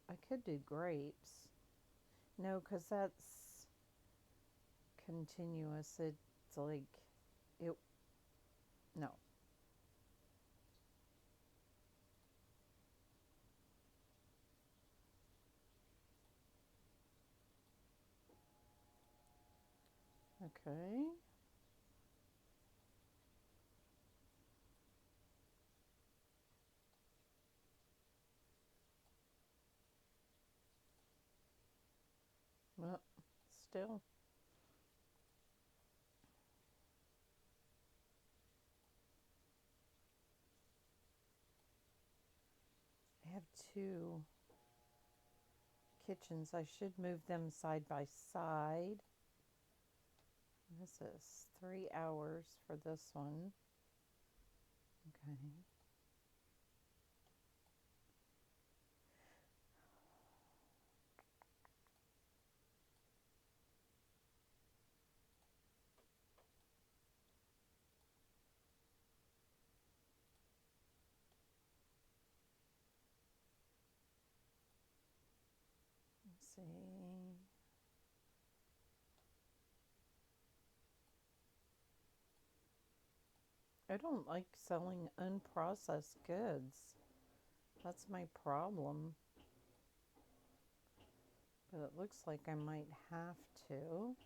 I could do grapes. No, because that's continuous. It's like, it, no. Okay. Well, still. I have two kitchens. I should move them side by side. This is 3 hours for this one. Okay. Let's see. I don't like selling unprocessed goods. That's my problem. But it looks like I might have to.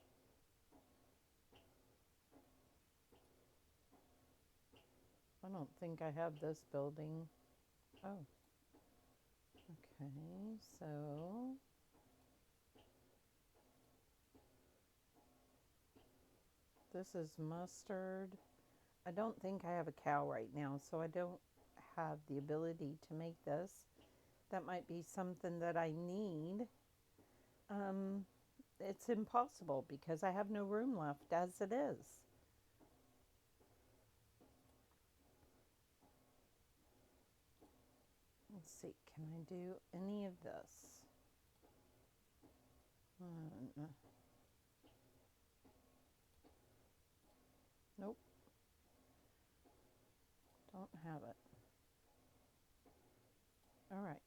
I don't think I have this building. Oh. Okay, so this is mustard. I don't think I have a cow right now, so I don't have the ability to make this. That might be something that I need. It's impossible because I have no room left as it is. Let's see, can I do any of this? Nope. Don't have it. All right.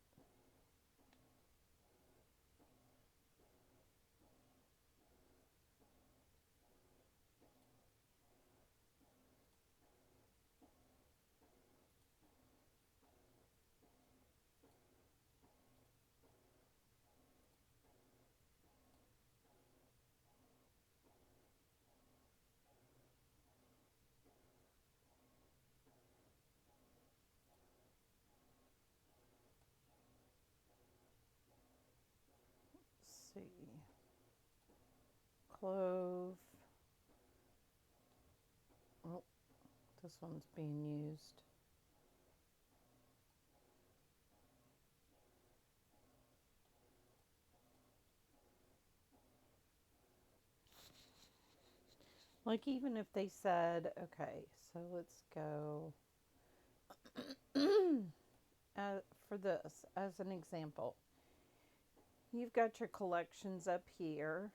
see. Clove. Oh, this one's being used. Like, even if they said, okay, so let's go for this as an example. You've got your collections up here.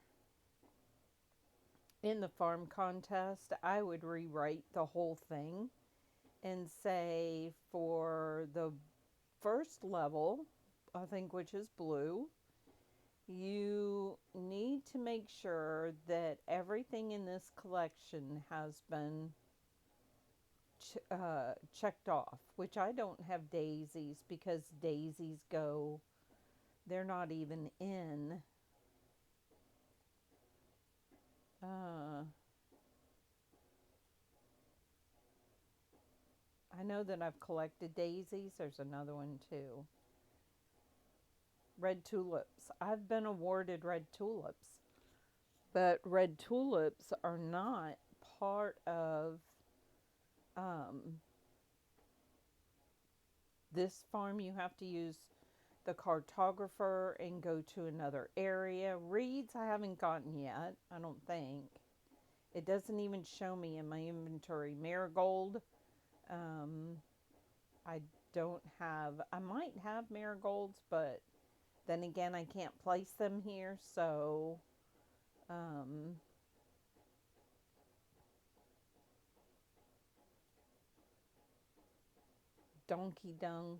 In the farm contest, I would rewrite the whole thing and say for the first level, I think, which is blue, you need to make sure that everything in this collection has been checked off, which I don't have daisies because daisies go, they're not even in. I know that I've collected daisies. There's another one too. Red tulips. I've been awarded red tulips, but red tulips are not part of this farm. You have to use the cartographer and go to another area. Reeds I haven't gotten yet, I don't think. It doesn't even show me in my inventory. Marigold, I don't have. I might have marigolds, but then again, I can't place them here, so donkey dung.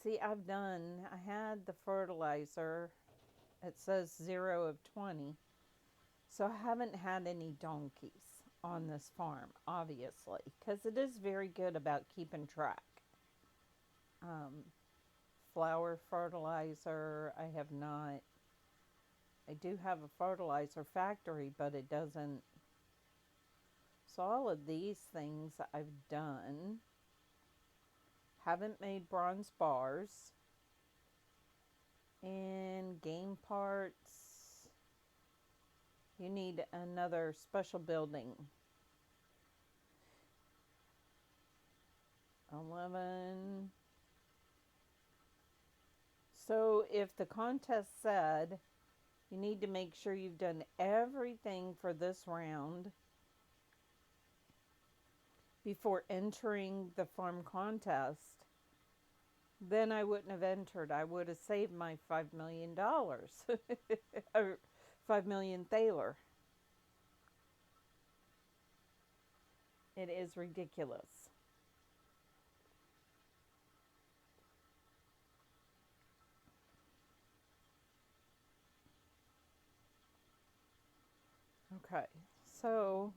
See, I had the fertilizer. It says 0 of 20. So I haven't had any donkeys on this farm, obviously, because it is very good about keeping track. Flower fertilizer, I have not. I do have a fertilizer factory, but it doesn't. So all of these things I've done. Haven't made bronze bars. And game parts. You need another special building. 11. So if the contest said you need to make sure you've done everything for this round before entering the farm contest, then I wouldn't have entered. I would have saved my $5 million. Or 5 million thaler. It is ridiculous. Okay, so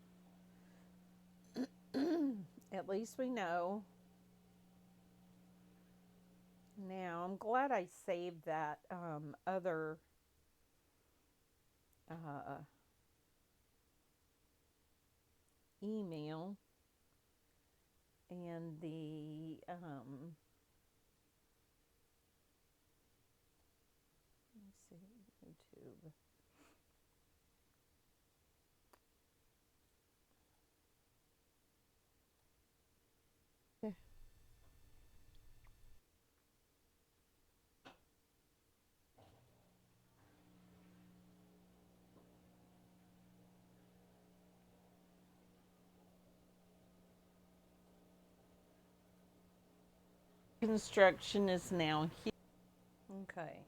at least we know. Now, I'm glad I saved that other email and the let me see, YouTube. Construction is now here. Okay.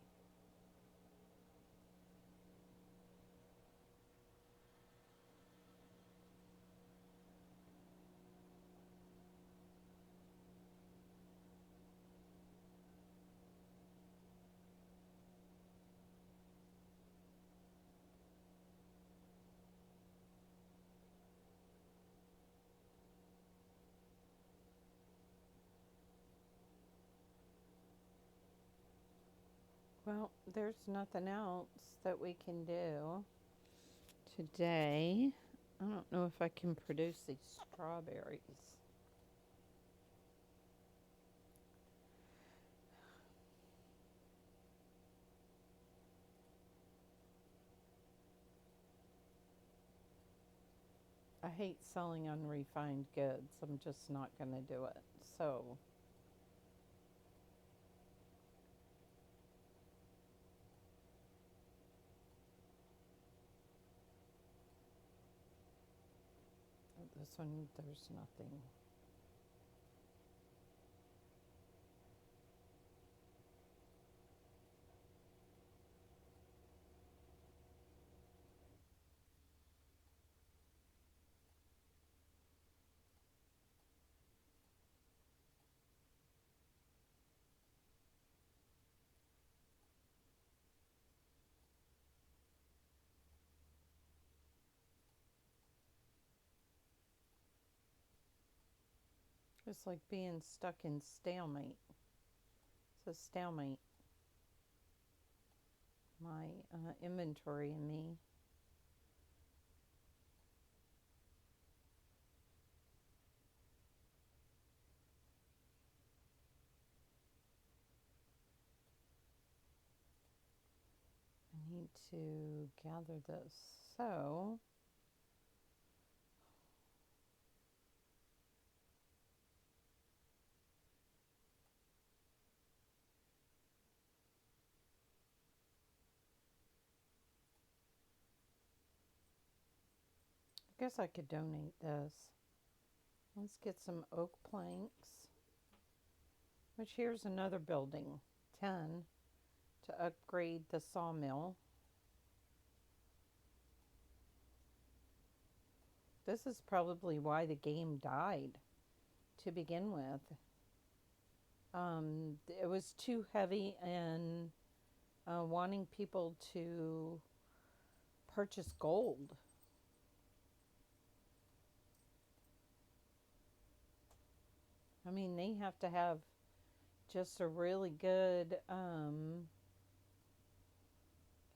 Well, there's nothing else that we can do today. I don't know if I can produce these strawberries. hate selling unrefined goods. I'm just not going to do it. So this one, there's nothing. It's like being stuck in stalemate. It's a stalemate. My inventory and me. I need to gather this. So I guess I could donate this. Let's get some oak planks. Which here's another building. 10 to upgrade the sawmill. This is probably why the game died to begin with. It was too heavy and wanting people to purchase gold. I mean, they have to have just a really good,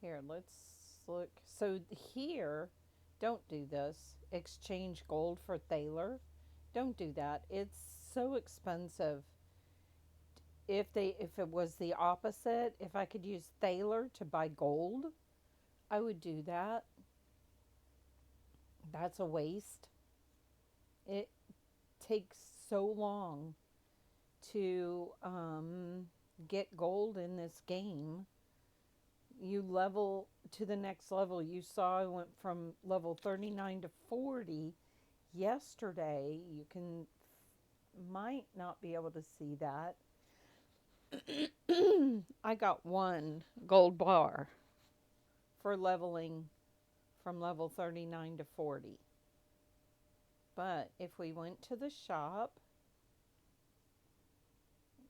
here, let's look. So here, don't do this. Exchange gold for Thaler. Don't do that. It's so expensive. If it was the opposite, if I could use Thaler to buy gold, I would do that. That's a waste. It takes so long to get gold in this game. You level to the next level. You saw I went from level 39 to 40 yesterday. You might not be able to see that. I got 1 gold bar for leveling from level 39 to 40. But if we went to the shop,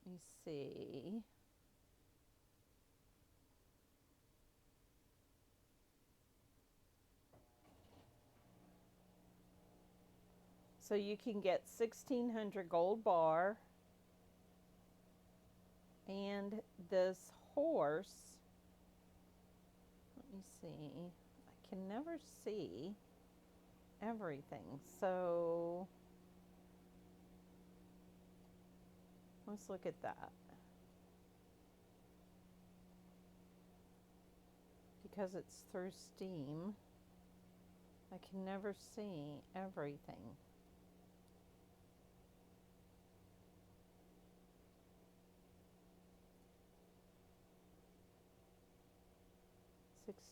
let me see. So you can get 1600 gold bar and this horse. Let me see. I can never see everything. So let's look at that. Because it's through Steam, I can never see everything.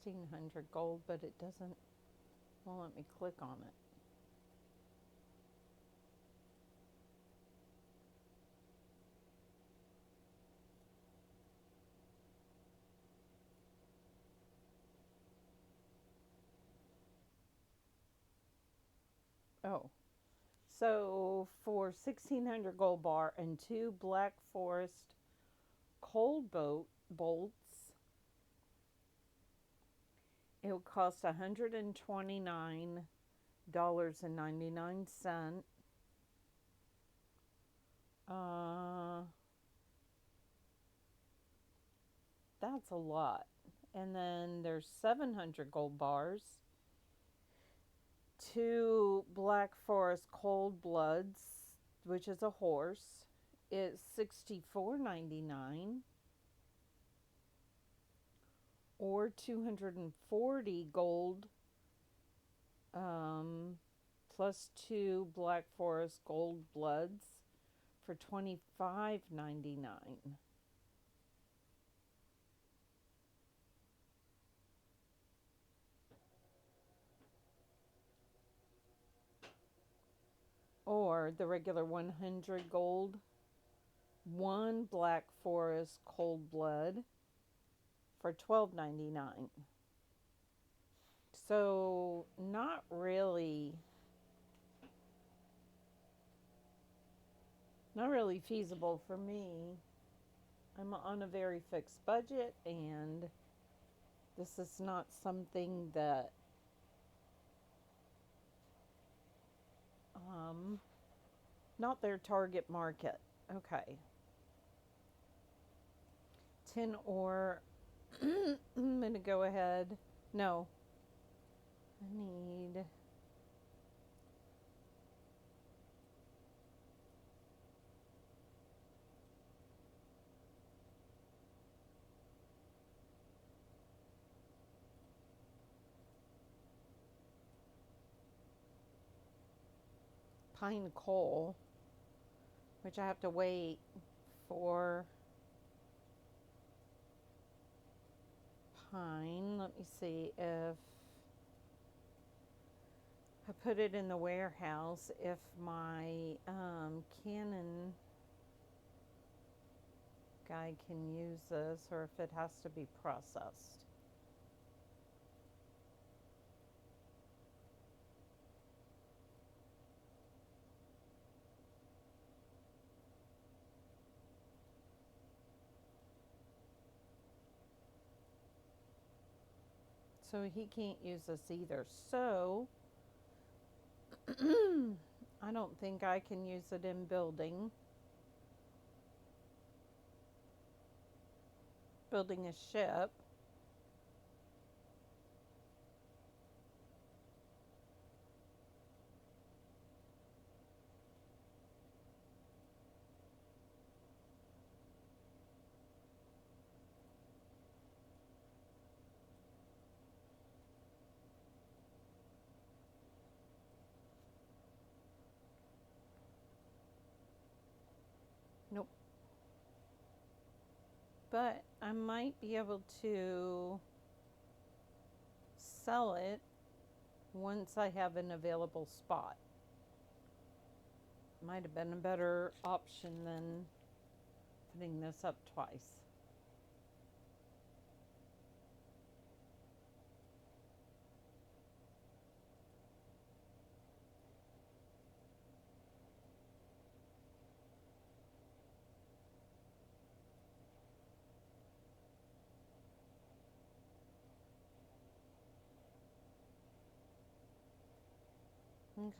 $1,600 gold, but it won't let me click on it. Oh, so for 1,600 gold bar and 2 Black Forest cold bolts, it would cost $129.99. That's a lot. And then there's 700 gold bars, 2 Black Forest cold bloods, which is a horse. It's $64.99. Or 240 gold plus 2 Black Forest Gold Bloods for $25.99. Or the regular 100 gold, 1 Black Forest Cold Blood for $12.99. So not really feasible for me. I'm on a very fixed budget, and this is not something that not their target market. Okay. 10 ore. I'm going to go ahead. No. I need pine coal, which I have to wait for pine. Let me see if I put it in the warehouse, if my Canon guy can use this, or if it has to be processed. So he can't use this either. So I don't think I can use it in building a ship. Nope. But I might be able to sell it once I have an available spot. Might have been a better option than putting this up twice.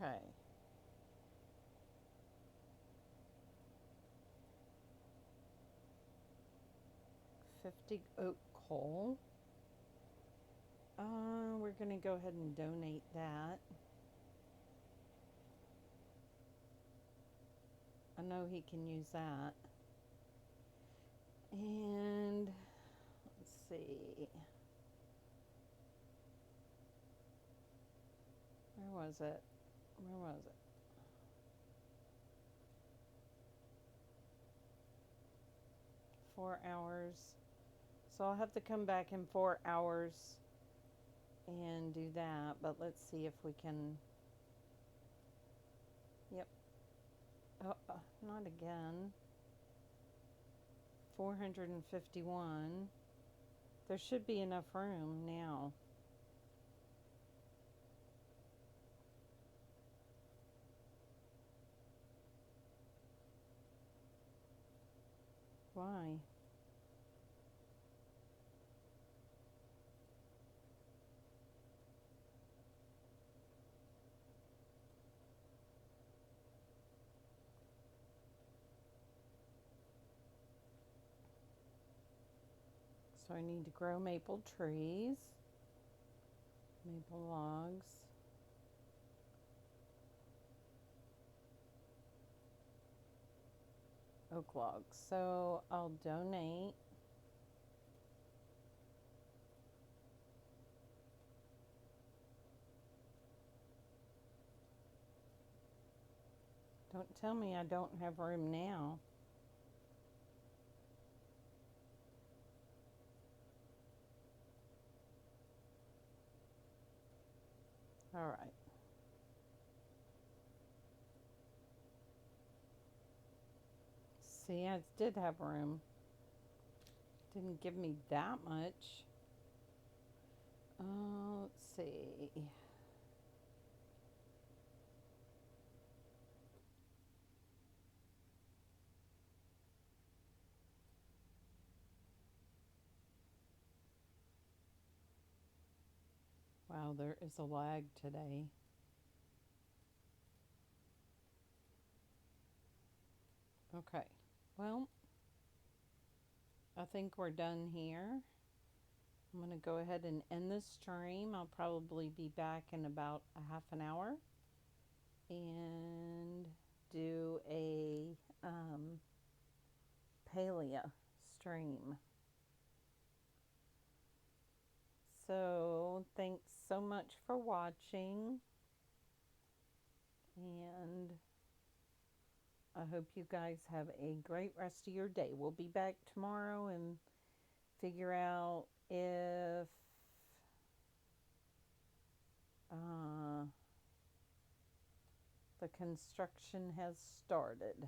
Okay. $50 oak coal. We're gonna go ahead and donate that. I know he can use that. And let's see. Where was it? 4 hours. So I'll have to come back in 4 hours and do that, but let's see if we can. Yep. Not again. 451. There should be enough room now. Why? So I need to grow maple trees, maple logs. Oak logs. So I'll donate Don't tell me I don't have room now. All right. See, I did have room. Didn't give me that much. Let's see. Wow, there is a lag today. Okay, well, I think we're done here. I'm going to go ahead and end this stream. I'll probably be back in about a half an hour and do a palea stream. So, thanks so much for watching, and I hope you guys have a great rest of your day. We'll be back tomorrow and figure out if the construction has started.